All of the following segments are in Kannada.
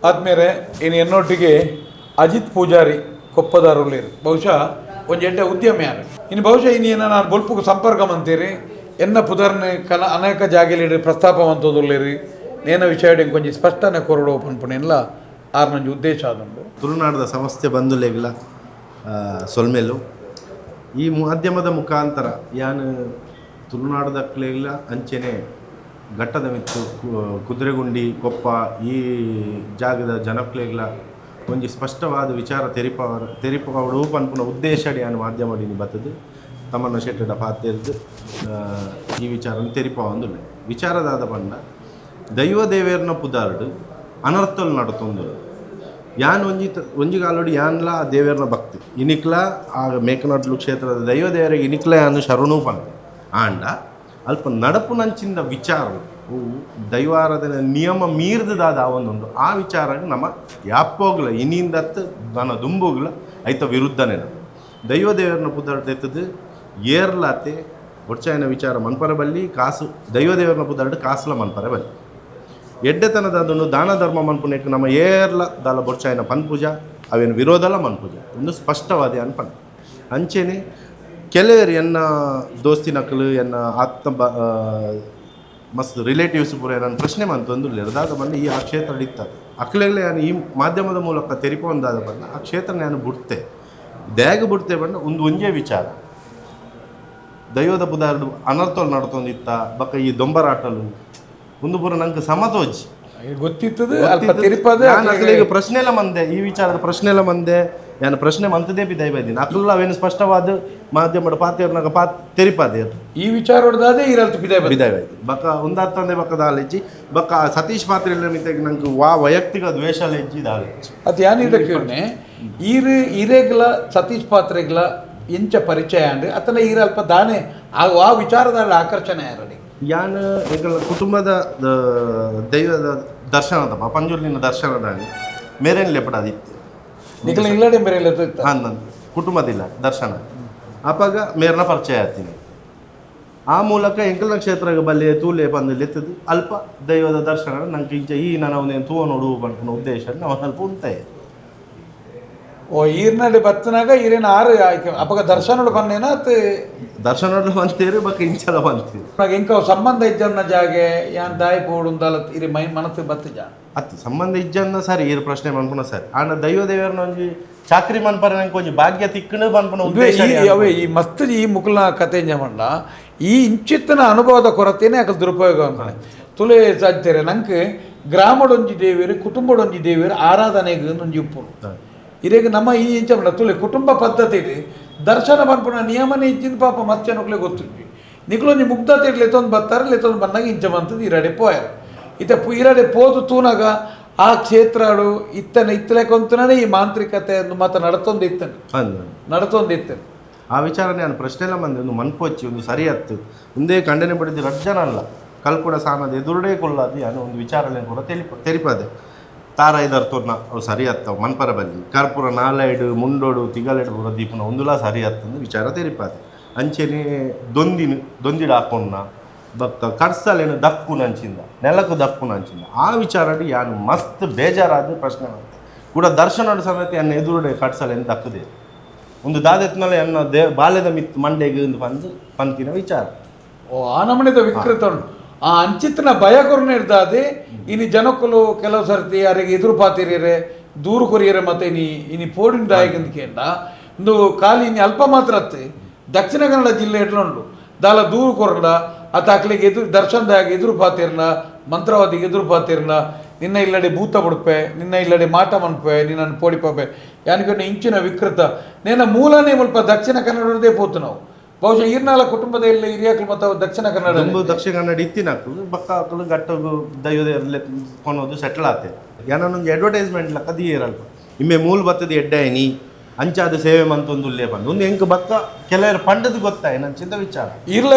ಆದ್ಮೇಲೆ ಇನ್ನು ಎನ್ನೊಟ್ಟಿಗೆ ಅಜಿತ್ ಪೂಜಾರಿ ಕೊಪ್ಪದಾರುಳ್ಳೇರು ಬಹುಶಃ ಒಂದು ಎಡ್ಡೆ ಉದ್ಯಮಿ ಯಾರು ಇನ್ನು ಬಹುಶಃ ಇನ್ನೇನು ನಾನು ಬೊಲ್ಪು ಸಂಪರ್ಕ ಮಂತೀರಿ ಎನ್ನ ಪುದರ್ನ ಕಲ ಅನೇಕ ಜಾಗೆಲಿ ಪ್ರಸ್ತಾಪ ಮಂತೋದುಳ್ಳೇರಿ ನೇನ ವಿಷಯ ಕೊಂಚ ಸ್ಪಷ್ಟನೆ ಕೊರಡು ಪನ್ಪುನೆಲ್ಲ ಆರು ನಂಜಿ ಉದ್ದೇಶ ಆದುಂಡು ತುಳುನಾಡದ ಸಮಸ್ಯೆ ಬಂಧುಲೆಗ್ಲ ಸೊಲ್ಮೆಲು ಈ ಮಾಧ್ಯಮದ ಮುಖಾಂತರ ಯಾನು ತುಳುನಾಡದಕ್ಲೆಗ್ಲ ಅಂಚೆನೆ ಘಟ್ಟದ ಮಿತ್ತು ಕುದುರೆಗುಂಡಿ ಕೊಪ್ಪ ಈ ಜಾಗದ ಜನಕ್ಲೆಗ್ಲ ಒಂಜಿ ಸ್ಪಷ್ಟವಾದ ವಿಚಾರ ತೆರಿಪವಡು ಪನ್ಪುನ ಉದ್ದೇಶಡಿ ಯಾನು ಮಾಧ್ಯಮಡಿನಿ ಬತ್ತದು ತಮ್ಮನ್ನ ಶೆಟ್ಟಡ ಪಾತೆರ್ದು ಈ ವಿಚಾರ ತೆರಿಪವಂದುಲ್ಲೆ ವಿಚಾರದಾದ ಪಂಡ ದೈವ ದೇವೇರ್ನ ಪುದಾರ್ಡು ಅನರ್ಥಲು ನಡತೊಂದು ಯಾನ್ ಒಂಜಿಗಾಲೋಡಿ ಯಾನ್ಲ ಆ ದೇವೇರ್ನ ಭಕ್ತಿ ಇನಿಕ್ಲ ಆ ಮೇಕನಾಡ್ಲು ಕ್ಷೇತ್ರದ ದೈವ ದೇವರಿಗೆ ಇನಿಕ್ಲ ಯಾನು ಶರಣೂ ಪಂಡ ಆಂಡ ಅಲ್ಪ ನಡಪುನಂಚಿಂದ ವಿಚಾರ ದೈವಾರಾಧನೆ ನಿಯಮ ಮೀರ್ದಾದ ಒಂದುಂಡು ಆ ವಿಚಾರ ನಮ್ಮ ಯಾಪೋಗ್ಲ ಇನಿಂದತ್ತು ನನ್ನ ದುಂಬುಗ್ಲ ಐತ ವಿರುದ್ಧನೇ ದೈವ ದೇವರನ್ನ ಪುದಾರ್ಡೆತ್ತದು ಏರ್ಲಾತೆ ಒಡ್ಚಾಯನ ವಿಚಾರ ಮನ್ಪರ ಬಲ್ಲಿ ಕಾಸು ದೈವ ದೇವರನ್ನ ಪುದಾರ್ಡು ಕಾಸುಲ ಮನ್ಪರ ಬಲ್ಲಿ ಎಡ್ಡೆತನದ ಅದನ್ನು ದಾನ ಧರ್ಮ ಮನ್ಪುನೇಕ್ ನಮ್ಮ ಏರ್ಲ ದಾಲ ಬೊಡ್ಚಾಯನ ಪನ್ಪೂಜ ಅವೇನು ವಿರೋಧಲ ಮನ್ಪೂಜ ಒಂದು ಸ್ಪಷ್ಟವಾದಿ ಅನ್ಪನ್ ಅಂಚೆನೆ ಕೆಲವರು ಎನ್ನ ದೋಸ್ತಿನಕ್ಕಲು ಎನ್ನ ಆತ್ತ ಮಸ್ತ್ ರಿಲೇಟಿವ್ಸ್ ಪೂರ ನನ್ನ ಪ್ರಶ್ನೆ ಮಂತೊಂದು ಇರ್ದಾದ ಬಂದು ಈ ಆ ಕ್ಷೇತ್ರ ಹಿಡಿತಾರೆ ಅಕ್ಲೆಗ್ಲೆ ನಾನು ಈ ಮಾಧ್ಯಮದ ಮೂಲಕ ತೆರಿಪೊಂದಾದ ಬಂದ ಆ ಕ್ಷೇತ್ರ ನಾನು ಬಿಡ್ತೆ ದ್ಯಾಗ ಬಿಡ್ತೆ ಬಂದ ಒಂದೇ ವಿಚಾರ ದೈವದ ಪುದಾರ್ಡು ಅನರ್ಥಲು ನಡ್ತೊಂದಿತ್ತ ಬಕ್ಕ ಈ ದೊಂಬರಾಟಲು ಒಂದು ಪೂರ ನಂಗೆ ಸಮತೋಜಿ ಗೊತ್ತಿತ್ತದು ಅಕ್ಲಿಗೆ ಪ್ರಶ್ನೆ ಎಲ್ಲ ಮಂದೆ ಈ ವಿಚಾರದ ಪ್ರಶ್ನೆ ಎಲ್ಲ ಮಂದೆ ನಾನು ಪ್ರಶ್ನೆ ಮಂತದೇ ಬಿ ದೈವದಿನ ಅಕ್ಲ ಅವೇನು ಸ್ಪಷ್ಟವಾದ ಮಾಧ್ಯಮದ ಪಾತ್ರೆಯವ್ರನಾಗ ತೆರಿಪಾದೆ ಈ ವಿಚಾರ ಹೊಡೆದಾದೆ ಇರಲ್ತು ಬಿದಾಯ ಬಕ್ಕ ಒಂದಾತಂದೆ ಬಕ್ಕದ ಆಲೆಜ್ಜಿ ಬಕ್ಕ ಸತೀಶ್ ಪಾತ್ರೆ ಮಿತೆಗೆ ನಂಗೆ ವೈಯಕ್ತಿಕ ದ್ವೇಷ ಲೆಜ್ಜಿ ದಾಲೆಜ್ಜಿ ಅದು ಯಾನಿದಕ್ಕೆ ಇರೇಗ್ಲ ಸತೀಶ್ ಪಾತ್ರೆಗ್ಲ ಎಂಚ ಪರಿಚಯ ಅಂಡ್ ಅತನ ಇರಲ್ಪ ದಾನೆ ಆ ವಿಚಾರದಲ್ಲಿ ಆಕರ್ಷಣೆ ಯಾರಡಿ ಯಾನ್ ಈಗ ಕುಟುಂಬದ ದೈವದ ದರ್ಶನದ ಪಂಜುರ್ಲಿನ ದರ್ಶನದಾನಿ ಮೇರೇನು ಲೆಪಡಾದಿತ್ತು ನಿಖಲ ಇಲ್ಲಡೆ ಬೇರೆ ಹಾಂ ಕುಟುಂಬದಿಲ್ಲ ದರ್ಶನ ಅಪ್ಪಾಗ ಮೇರ್ನ ಪರಿಚಯ ಆಗ್ತೀನಿ ಆ ಮೂಲಕ ಎಂಕಲ್ನ ಕ್ಷೇತ್ರ ಬಲ್ಲೆ ತೂಲೆ ಬಂದಲ್ಲಿ ಎತ್ತದು ಅಲ್ಪ ದೈವದ ದರ್ಶನ ನಂಗೆ ಇಂಚ ಈ ನಾನು ತೂವ ನೋಡುವ ಬಂದ ಉದ್ದೇಶ ನಾವು ಸ್ವಲ್ಪ ಉಂಟೆ ಓ ಈರ್ನಡಿ ಬತ್ತನಾಗ ಈರೇನು ಆರು ಆಯ್ಕೆ ಅಪ್ಪಗ ದರ್ಶನೋಡು ಬನ್ನೇನಾತ್ ದರ್ಶನೋಡು ಬಂತೇರಿ ಬಕ್ಕ ಇಂಚಲ ಬಂತೀರಿ నాకు ఇంకా సంబంధ ఇజ్జన్న జాగే యాన్ దాయి పోవడం దాల ఇరి మై మనసు బత్తిజ ಅತ್ತು ಸಂಬಂಧ ಇಜ್ಜನ್ನ ಸರಿ ಈ ಪ್ರಶ್ನೆ ಮನ್ಪುನ ಸರಿ ಆಂಡ ದೈವ ದೇವರನ್ನ ಒಂಜಿ ಚಾಕ್ರಿ ಮನ್ಪರ ಕೊಂಚ ಭಾಗ್ಯ ತಿಕ್ಕಣ ಮನ್ಪುನ ಉದ್ದೇಶ ಅವೇ ಈ ಮಸ್ತ್ ಈ ಮುಕುಲ್ನ ಕತೆ ಮಂಡ ಈ ಇಂಚಿತ್ತಿನ ಅನುಭವದ ಕೊರತೆನೇ ಅಕಲ್ ದುರುಪಯೋಗ ಅನ್ಕೊಂಡೆ ತುಲೆ ಸಾಧ್ತಾರೆ ನಂಗೆ ಗ್ರಾಮಡೊಂಜಿ ದೇವಿಯರು ಕುಟುಂಬಡೊಂಜಿ ದೇವಿಯರು ಆರಾಧನೆಗೆ ಒಂಜಿ ಉಪ್ಪು ಇರೇಗ ನಮ್ಮ ಈ ಇಂಚ ಮಂಡ ತುಲೆ ಕುಟುಂಬ ಪದ್ಧತಿಲಿ ದರ್ಶನ ಬಂದ್ಪುಣ ನಿಯಮನೇ ಇಚ್ಚಿನ ಪಾಪ ಮತ್ತೆ ನೊಕ್ಲೆ ಗೊತ್ತಿದ್ವಿ ನಿಕ್ಲೊಂಜಿ ಮುಗ್ಧತೆ ಲೆತ್ತೊಂದು ಬರ್ತಾರೆ ಲೆತ್ತೊಂದು ಬಂದಾಗ ಇಂಚ ಬಂತದ್ದು ಇರಡೆ ಪೋಯಾರ ಇತ್ತ ಇರಡೆ ಪೋದು ತೂನಾಗ ಆ ಕ್ಷೇತ್ರಗಳು ಇತ್ತಲೆಕೊಂತನೇ ಈ ಮಾಂತ್ರಿಕತೆ ಮಾತ ನಡತೊಂದಿತ್ತನು ಆ ವಿಚಾರ ನಾನು ಪ್ರಶ್ನೆ ಎಲ್ಲ ಬಂದೆ ಒಂದು ಮನ್ಪೊಚ್ಚಿ ಒಂದು ಸರಿ ಹತ್ತು ಮುಂದೆ ಖಂಡನೆ ಪಡೆದು ರಜ್ಜನಲ್ಲ ಕಲ್ಕುಡ ಸಾನದ ಎದುರುಡೇ ಕೊಲ್ಲಾದು ಅನ್ನೋ ಒಂದು ವಿಚಾರನೆ ಕೂಡ ತೆರಿಪದೆ ತಾರ ಇದರ್ತೋರ್ನ ಅವು ಸರಿ ಹತ್ತವು ಮನ್ಪರ ಬಲ್ಲಿ ಕರ್ಪೂರ ನಾಲೈಡು ಮುಂಡೋಡು ತಿಗಲೆಡು ಪೂರ ದೀಪನ ಒಂದುಲ ಸರಿ ಹತ್ತಂದು ವಿಚಾರ ತೆರಿಪಾದೆ ಅಂಚೆನೆ ದೊಂದಿಡು ಹಾಕೊಂಡ ಭಕ್ತ ಕಡ್ಸಲೇನು ದಕ್ಕು ನಂಚಿಂದ ನೆಲಕ್ಕೂ ದಕ್ಕು ನಂಚಿಂದ ಆ ವಿಚಾರಡಿ ಯಾನು ಮಸ್ತ್ ಬೇಜಾರಾದ ಪ್ರಶ್ನೆ ಮಾಡ್ತೆ ಕೂಡ ದರ್ಶನದ ಸಮೇತ ಎನ್ನ ಎದುರುಡೆ ಕಡ್ಸಲೇನು ದಕ್ಕದೆ ಒಂದು ದಾದೆತ್ನಲ್ಲಿ ಎನ್ನ ಬಾಲ್ಯದ ಮಿತ್ ಮಂಡೆಗೆ ಬಂದು ಪಂತಿನ ವಿಚಾರ ಓ ಆ ನಮನೆದ ವಿಕೃತ ಉಂಟು ಆ ಅಂಚಿತ್ತಿನ ಭಯ ಕೊರನೆ ಇರ್ದಾದೆ ಇನ್ನು ಜನಕ್ಕಲು ಕೆಲವು ಸರ್ತಿ ಯಾರಿಗೆ ಎದುರು ಪಾತಿರಿಯರೆ ದೂರು ಕೊರಿಯರೆ ಮತ್ತೆ ಇನಿ ಪೋಡಿನ ದಾಯಕಂದಿಕೆಂಡ ಒಂದು ಖಾಲಿ ಇನ್ನು ಅಲ್ಪ ಮಾತ್ರ ಅತ್ತೆ ದಕ್ಷಿಣ ಕನ್ನಡ ಜಿಲ್ಲೆ ಎಡ್ಲುಂಡು ದಾಲ ದೂರು ಕೊರಡ ಆತ ಅಕ್ಲಿಗೆ ಎದುರು ದರ್ಶನದಾಗ ಎದುರು ಪಾತಿರ್ನ ಮಂತ್ರವಾದಿಗೆ ಎದುರು ಪಾತಿರ್ನ ನಿನ್ನ ಇಲ್ಲಡೆ ಭೂತ ಬುಡ್ಪೆ ನಿನ್ನ ಇಲ್ಲಡೆ ಮಾಟ ಮನ್ಪೆ ನಿನ್ನನ್ನು ಪೋಡಿಪೆ ಯಾನಿಗೆ ಇಂಚಿನ ವಿಕೃತ ನೇನ ಮೂಲನೇ ಮುಲ್ಪ ದಕ್ಷಿಣ ಕನ್ನಡದೇ ಪೋತು ನಾವು ಬಹುಶಃ ಈರ್ನಾಳ ಕುಟುಂಬದ ಎಲ್ಲ ಹಿರಿಯಕ್ಕಳು ಮತ್ತು ದಕ್ಷಿಣ ಕನ್ನಡ ದಕ್ಷಿಣ ಕನ್ನಡ ಇತ್ತಿನಕ್ಕಳು ಬಕ್ಕ ಹಾಕಲು ಗಟ್ಟದು ದೈವದ ಕೊನೋದು ಸೆಟ್ಲ್ ಆಗ್ತದೆ ಏನೊಂದು ಅಡ್ವರ್ಟೈಸ್ಮೆಂಟ್ ಲಕ್ಕದಿ ಇರಲ್ಪ ಇಮ್ಮೆ ಮೂಲ ಬತ್ತದ ಎಡ್ಡಾಯಿನಿ ಅಂಚಾದ ಸೇವೆ ಮಂತೊಂದು ಉಲ್ಲೇ ಬಂದು ಒಂದು ಎಂಕ್ ಬಕ್ಕ ಕೆಲವರು ಪಂಡದು ಗೊತ್ತಾಯ ನನ್ನ ಚಿಂತ ವಿಚಾರ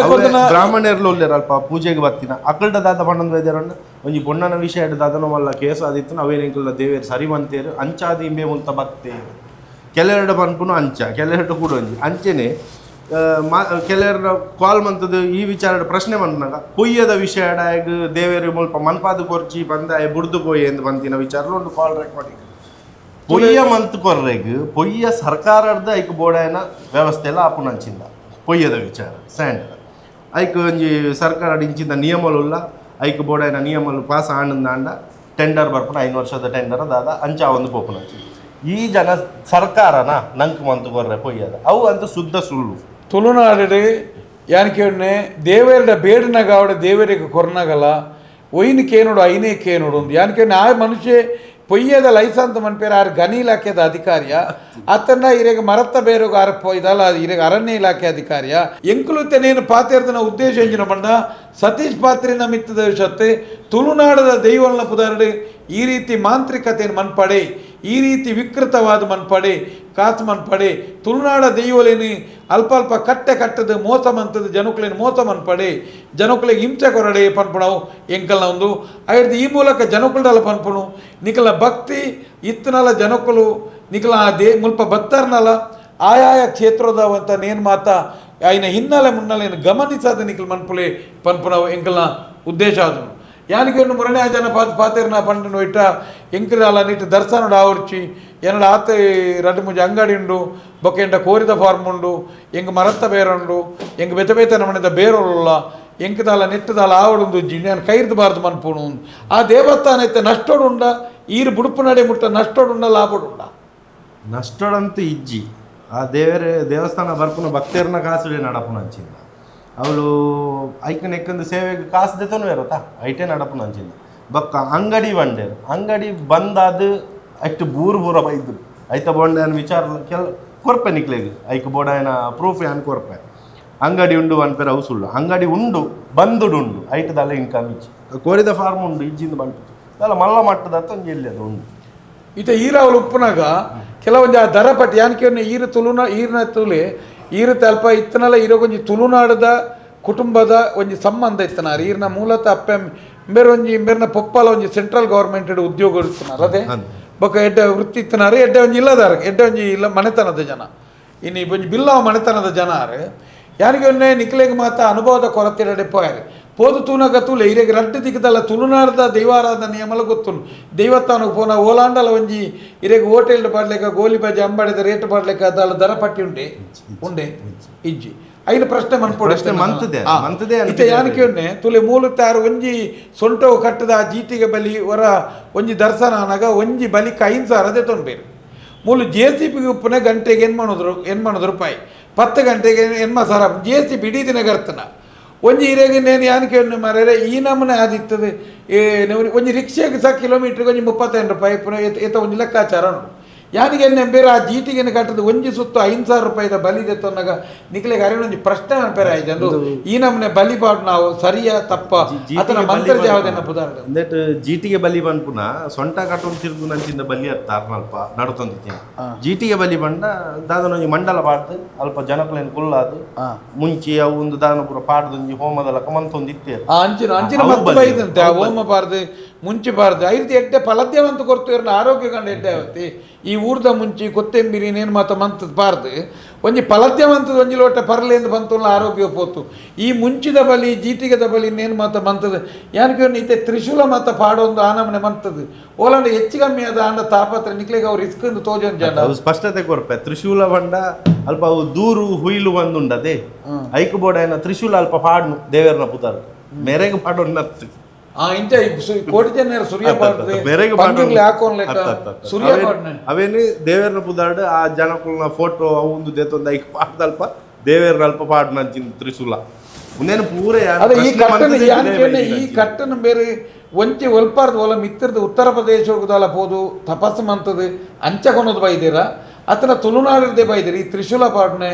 ಬ್ರಾಹ್ಮಣರ್ಲು ಉಲ್ಲೇರಲ್ಪ ಪೂಜೆಗೆ ಬರ್ತಿನ ಅಕಲ್ಡ ದಾದ ಪಂಡದ ವೈದ್ಯರನ್ನ ಒಂಜಿ ಪೊಣ್ಣನ ವಿಷಯ ದಾದನ ಮಲ್ಲ ಕೇಸ್ ಆದಿತ್ತು ಅವೇನೆಂಕಲ್ಲ ದೇವೇರು ಸರಿ ಬಂತೇರು ಅಂಚಾದ ಇಂಬೆ ಮುಂತ ಬತ್ತೇರು ಕೆಲವೆರಡು ಪನ್ಪುನು ಅಂಚ ಕೆಲವೆರಡು ಕೂಡ ಒಂಜಿ ಅಂಚೆನೆ ಕೆಲವರು ಕಾಲ್ ಮಂತದ್ದು ಈ ವಿಚಾರ ಪ್ರಶ್ನೆ ಬಂದಾಗ ಪೊಯ್ಯದ ವಿಷಯ ದೇವೇರು ಮುಲ್ಪ ಮನ್ಪಾದು ಕೊರ್ಚಿ ಬಂದ ಬುಡ್ದು ಪೊಯ್ಯ ಎಂದು ಬಂತಿನ ವಿಚಾರ ಒಂದು ಕಾಲ್ ರೆಕಾರ್ಡಿಂಗ್ ಪೊಯ್ಯ ಮಂತ್ ಕೊರ್ರೆಗ್ ಪೊಯ್ಯ ಸರ್ಕಾರದ ಐಕ್ ಬೋಡಾಯನ ವ್ಯವಸ್ಥೆ ಎಲ್ಲ ಆಪುನ ಅಂಚಿಂದ ಪೊಯ್ಯದ ವಿಚಾರ ಸ್ಟ್ಯಾಂಡ್ ಐಕ್ ಒಂಜಿ ಸರ್ಕಾರ ಇಂಚಿಂದ ನಿಯಮಲುಲ್ಲ ಐಕ್ ಬೋಡಾಯನ ನಿಯಮಲು ಪಾಸ್ ಆಂಡ ಟೆಂಡರ್ ಬರ್ಪುನ 5 ವರ್ಷದ ಟೆಂಡರ್ ಅದಾದ ಅಂಚ ಒಂದು ಪೋಪುನ ಅಂಚಿಂದ ಈ ಜನ ಸರ್ಕಾರನ ನಂಕ್ ಮಂತ್ ಕೊರ್ರೆ ಪೊಯ್ಯದ ಅವು ಅಂತ ಶುದ್ಧ ಸುಳ್ಳು ತುಳುನಾಡು ಯಾನಿಕೆ ದೇವೇರ ಬೇಡನಾಗ ಆವಡ ದೇವರಿಗೆ ಕೊರನಾಗಲ್ಲ ಒಯ್ನು ಕೇನೋಡು ಐನೇ ಕೇನೋಡು ಒಂದು ಯಾನಿಕೆ ಆ ಮನುಷ್ಯ ಪೊಯ್ಯದ ಲೈಸೆನ್ಸ್ ಮನ್ಪೇರ ಆರು ಗಣಿ ಇಲಾಖೆದ ಅಧಿಕಾರಿಯ ಅತ್ತನ್ನ ಇರೆಗೆ ಮರತ್ತ ಬೇರೆ ಇದಲ್ಲ ಇರೆಗೆ ಅರಣ್ಯ ಇಲಾಖೆ ಅಧಿಕಾರಿಯ ಎಂಕುಲುತ್ತೇನೇನು ಪಾತಿರ್ದನ ಉದ್ದೇಶ ಎಂಜಿನ ಬಂಡ ಸತೀಶ್ ಪಾತ್ರಿನ ಮಿತ್ತದ ವಿಷತ್ತೆ ತುಳುನಾಡದ ದೈವಲ್ನ ಪುದಾರಡು ಈ ರೀತಿ ಮಾಂತ್ರಿಕತೆಯನ್ನು ಮನ್ಪಡೆ ಈ ರೀತಿ ವಿಕೃತವಾದ ಮನ್ಪಡೆ ಕಾಸು ಮನ್ಪಡೆ ತುಳುನಾಡ ದೈವಲೇನು ಅಲ್ಪ ಅಲ್ಪ ಕಟ್ಟದ ಮೋಸ ಮಂತದ ಜನಕ್ಕಳೇನು ಮೋಸ ಮನ್ಪಡೆ ಜನಕ್ಕಳಿಗೆ ಹಿಂಸೆ ಕೊರಡೆ ಪನ್ಪುಣವು ಎಂಕಲ್ನ ಒಂದು ಆಯ್ತು ಈ ಮೂಲಕ ಜನಕ್ಕಳದಲ್ಲ ಪನ್ಪುಣು ನಿಕಲ ಭಕ್ತಿ ಇತ್ತನಲ್ಲ ಜನಕ್ಕಳು ನಿಕಲ ಮುಲ್ಪ ಭಕ್ತರ್ನಲ್ಲ ಆಯಾಯ ಕ್ಷೇತ್ರದವಂತ ನೇನು ಮಾತ ಆಯ್ನ ಹಿನ್ನೆಲೆ ಮುನ್ನೆಲೆಯನ್ನು ಗಮನಿಸದ ನಿಕಲ್ ಮನ್ಪುಲೆ ಪನ್ಪುಣವು ಎಂಕಲ್ನ ಉದ್ದೇಶ ಆದನು ಯಾನಿಗೆ ಮುರಣೆ ಜನ ಪಾತೆರ್ನ ಪಂಡನು ಇಟ್ಟ ಎಂಕಲ ನೀಟ್ ದರ್ಶನಡು ಆವರ್ಚಿ ಏನಡ ಆತ ರಡ್ಡು ಮುಂಜಿ ಅಂಗಡಿ ಉಂಡು ಬೊಕ್ಕ ಎಂಡ ಕೋರಿದ ಫಾರ್ಮ್ ಉಂಡು ಎಂಗೆ ಮರತ್ತ ಬೇರುಂಡು ಎಂಗೆ ಬೆತ ನಮನೆದ ಬೇರೋಲ್ಲ ಎಂಕದಾಲ ನೆಟ್ಟದಾಲ ಆವಡುಂದು ನಾನು ಕೈರ್ದು ಮನ್ಪುಣು ಆ ದೇವಸ್ಥಾನ ಐತೆ ನಷ್ಟೋಡುಂಡ ಈರು ಬುಡುಪು ನಡೆ ಮುಟ್ಟ ನಷ್ಟೋಡುಂಡ ಲಾಭಡುಂಡ ನಷ್ಟೋಡಂತೂ ಇಜ್ಜಿ ಆ ದೇವಸ್ಥಾನ ಬರ್ಪುನ ಭಕ್ತರ್ನ ಕಾಸುಡೆ ನಡಪುನ ಅಂಚಿಂದ ಅವಳು ಐಕನ್ ಎಕ್ಕಂದು ಸೇವೆಗೆ ಕಾಸು ದೆತನು ಇರತ್ತಾ ಐಟೇ ನಡಪುನ ಅಂಚಿಂದ ಬೊಕ್ಕ ಅಂಗಡಿ ಬಂಡೇರು ಅಂಗಡಿ ಬಂದಾದ ಅಷ್ಟು ಬೂರ ಬೈದ್ರು ಐತ ಬೋಂಡ ವಿಚಾರ ಕೊರ್ಪೆ ನಿಕ್ಲೆಗ್ ಐಕ್ ಬೋಡಾಯನ ಪ್ರೂಫ್ ಏನ್ ಕೊರ್ಪೆ ಅಂಗಡಿ ಉಂಡು ಅನ್ಪೇರ ಅವು ಸುಳ್ಳು ಅಂಗಡಿ ಉಂಡು ಬಂದುಡು ಉಂಡು ಐಟದಲ್ಲ ಇನ್ಕಮ್ ಇಚ್ಚಿ ಕೋರಿದ ಫಾರ್ಮ್ ಉಂಡು ಇಜ್ಜಿಂದ ಬಂಟು ಅಲ್ಲ ಮಲ್ಲ ಮಟ್ಟದ ಒಂದು ಎಲ್ಲಿ ಅದು ಉಂಡು ಈತ ಈರಾವಲು ಉಪ್ಪುನಾಗ ಕೆಲವೊಂದು ಆ ದರ ಪಟ್ಟಿ ಯಾನಕ್ಕೆ ಈರು ಈರಿನ ತುಳಿ ಈರು ತಲ್ಪ ಇತ್ತನಲ್ಲ ಇರೋಗೊಂಜಿ ತುಳುನಾಡದ ಕುಟುಂಬದ ಒಂಜಿ ಸಂಬಂಧ ಇತ್ತನಾರು ಈರಿನ ಮೂಲತಃ ಅಪ್ಪೆ ಇಂಬೇರ್ನ ಪೊಪ್ಪಲ ಒಂಜಿ ಸೆಂಟ್ರಲ್ ಗೌರ್ಮೆಂಟ್ ಉದ್ಯೋಗ ಇರ್ತಿನಾರು ಅದೇ ಬೊಕ್ಕ ಎಡ್ಡೆ ವೃತ್ತಿ ಇತ್ತಿನಾರು ಎಡ್ಡೆ ಒಂಜಿ ಇಲ್ಲದಾರ ಎಡ್ಡೆ ಒಂಜಿ ಇಲ್ಲ ಮನೆತನದ ಜನ ಇನ್ನು ಒಂಜಿ ಬಿಲ್ಲವ ಮನೆತನದ ಜನ ಯಾರಿಗೆ ಒನ್ನೆ ನಿಕ್ಲೆಗೆ ಮಾತ ಅನುಭವದ ಕೊರತೆ ಡೆಪ್ಪಾಯರು ಪೋದು ತೂನಗ ತೂಲೆ ಇರೆಗೆ ರಡ್ಡು ದಿಕ್ಕದಲ್ಲ ತುಳುನಾಡದ ದೈವಾರಾಧನ ನಿಯಮಲ ಗೊತ್ತುಂಡು ದೈವಸ್ಥಾನಕ್ಕೆ ಪೋನ ಓಲಾಂಡಲ ಒಂಜಿ ಇರೆಗೆ ಹೋಟೆಲ್ ಪಾಡ್ಲೆಕ್ಕ ಗೋಲಿ ಬಜಿ ಅಂಬಾಡಿದ ರೇಟ್ ಪಾಡ್ಲೆಕ್ಕ ಅದಲ್ಲ ದರ ಪಟ್ಟಿ ಉಂಡೆ ಇಜ್ಜಿ ಐದು ಪ್ರಶ್ನೆ ಮನ್ಪೊಡೆ ಇತ್ತೆ ಯಾನಕ್ಕೆ ಒನ್ನೆ ತುಲೆ ಮೂಲತಾರು ಒಂಜಿ ಸೊಂಟವು ಕಟ್ಟದ ಜೀಟಿಗೆ ಬಲಿ ಹೊರ ಒಂಜಿ ದರ್ಶನ ಅನಾಗ ಒಂಜಿ ಬಲಿಕ 5,000 ಅದೇ ತೊಂಬೇರು ಮೂಲು JCB ಉಪ್ಪನೆ ಗಂಟೆಗೆ ಏನು ಮಾಡೋದು ರೂಪಾಯಿ 10 ಗಂಟೆಗೆ ಎನ್ಮ ಸರ JCB ಇಡೀ ದಿನ ಗರ್ತನ ಒಂಜಿ ಇರೆಗೆ ನೇನು ಯಾನಕ್ಕೆ ಮಾರ್ಯಾರೆ ಈ ನಮೂನೆ ಆದಿತ್ತದು ಒಂಜಿ ರಿಕ್ಷೆಗೆ ಸಹ ಕಿಲೋಮೀಟ್ರಿಗೆ ಒಂಜಿ 35 ರೂಪಾಯಿ ಪುನಃ ಎತ್ತ ಒಂಜಿ ಲೆಕ್ಕಾಚಾರ ಉಂಟು ಯಾನಿಗೆ ಬೇರೆ ಆ ಜೀಟಿಗೆ ಕಟ್ಟದು ಒಂಜಿ ಸುತ್ತು 5,000 ರೂಪಾಯಿದ ಬಲಿ ದೆತ್ತೊನ್ನಾಗ ನಿಕ್ಲೆಗೆ ಅರಿವೊಂಜಿ ಪ್ರಶ್ನೆ ಅನ್ಪೇರ ಆಯ್ತು ಅಂದು ಈ ನಮೂನೆ ಬಲಿ ಪಾಡು ನಾವು ಸರಿಯ ತಪ್ಪ ಆತನ ಮಂತ್ರ ಯಾವ್ದೇನ ಪುದಾರ ಜೀಟಿಗೆ ಬಲಿ ಬಂದ್ಪುನ ಸೊಂಟ ಕಟ್ಟೊಂದು ತಿರುಗು ನಂಚಿಂದ ಬಲಿ ಅಲ್ಪ ನಡತೊಂದಿತ್ತೀನಿ ಜೀಟಿಗೆ ಬಲಿ ಬಂಡ ದಾದನೊಂಜಿ ಮಂಡಲ ಪಾಡ್ದು ಅಲ್ಪ ಜನಕ್ಲೇನು ಕುಲ್ಲಾದು ಮುಂಚಿ ಅವು ಒಂದು ದಾನ ಪೂರ ಪಾಡ್ದೊಂಜಿ ಹೋಮದ ಲಕ ಮಂತೊಂದಿತ್ತೇ ಅಂಚಿನ ಮತ್ತೆ ಬೈದಂತೆ ಆ ಹೋಮ ಬಾರ್ದು ಮುಂಚೆ ಬಾರ್ದು ಐದು ಎಡ್ಡೆ ಫಲದ್ಯವಂತ ಕೊರ್ತು ಆರೋಗ್ಯ ಕಂಡು ಎಡ್ಡೆ ಅವತ್ತಿ ಈ ಊರ್ದ ಮುಂಚಿ ಕೊತ್ತೆಂಬಿರಿ ನೇನು ಮಾತ ಮಂತದ ಪಾರ್ದು ಒಂಜಿ ಫಲದ್ಯವಂತದ ಒಂಜಿ ಲೋಟ ಪರ್ಲೆಂದು ಬಂತುಲ್ಲ ಆರೋಗ್ಯ ಪೋತು ಈ ಮುಂಚಿದ ಬಲಿ ಜೀಟಿಗದ ಬಲಿ ನೇನು ಮಾತ ಮಂತದ ಯಾನಕ್ಕೆ ಇತ್ತೆ ತ್ರಿಶೂಲ ಮಾತ ಪಾಡೊಂದು ಆನಮನೆ ಮಂತದ್ದು ಓಲಾಂಡ ಹೆಚ್ಚು ಕಮ್ಮಿ ಅದ ಆಂಡ ತಾಪತ್ರ ನಿಕ್ಲೆಗೆ ಅವ್ರು ಇಸ್ಕೊಂಡು ತೋಜನ್ ಜನ ಸ್ಪಷ್ಟತೆ ಕೊರ್ಪೆ ತ್ರಿಶೂಲ ಬಂಡ ಅಲ್ಪ ಅವು ದೂರು ಹುಯಿಲು ಒಂದುಂಡದೆ ಐಕ್ ಬೋಡ ತ್ರಿಶೂಲ ಅಲ್ಪ ಪಾಡ್ನು ದೇವರನ ಪುತಾರ ಮೇರೆಗೆ ಪಾಡೊಂದು ಕೋಟಿ ಜನ ಸೂರ್ಯ ಅವೇನು ದೇವರನ ಪುದಾರ್ಡ್ ಆ ಜನಕುಲ್ನ ಫೋಟೋ ಅವು ದೇತೊಂದು ಐಕ್ ಪಾಡ್ದಲ್ಪ ದೇವರನ ಅಲ್ಪ ಪಾಡ್ನ ಅಂಚಿನ ತ್ರಿಶೂಲ ಮುಂದೇನು ಪೂರ ಈ ಕಟ್ಟನ ಬೇರೆ ಒಂಚೆ ಒಲ್ಪಾರ್ದು ಒಲ ಮಿತ್ರದ ಉತ್ತರ ಪ್ರದೇಶ ಹೋಗುದಲ್ಲ ಪೋದು ತಪಸ್ಸು ಮಂತದು ಅಂಚ ಕೊನೋದು ಬೈದಿರ ಅತನ ತುಳುನಾಡದೇ ಬೈದಿರಿ ಈ ತ್ರಿಶೂಲ ಪಾಡ್ನೆ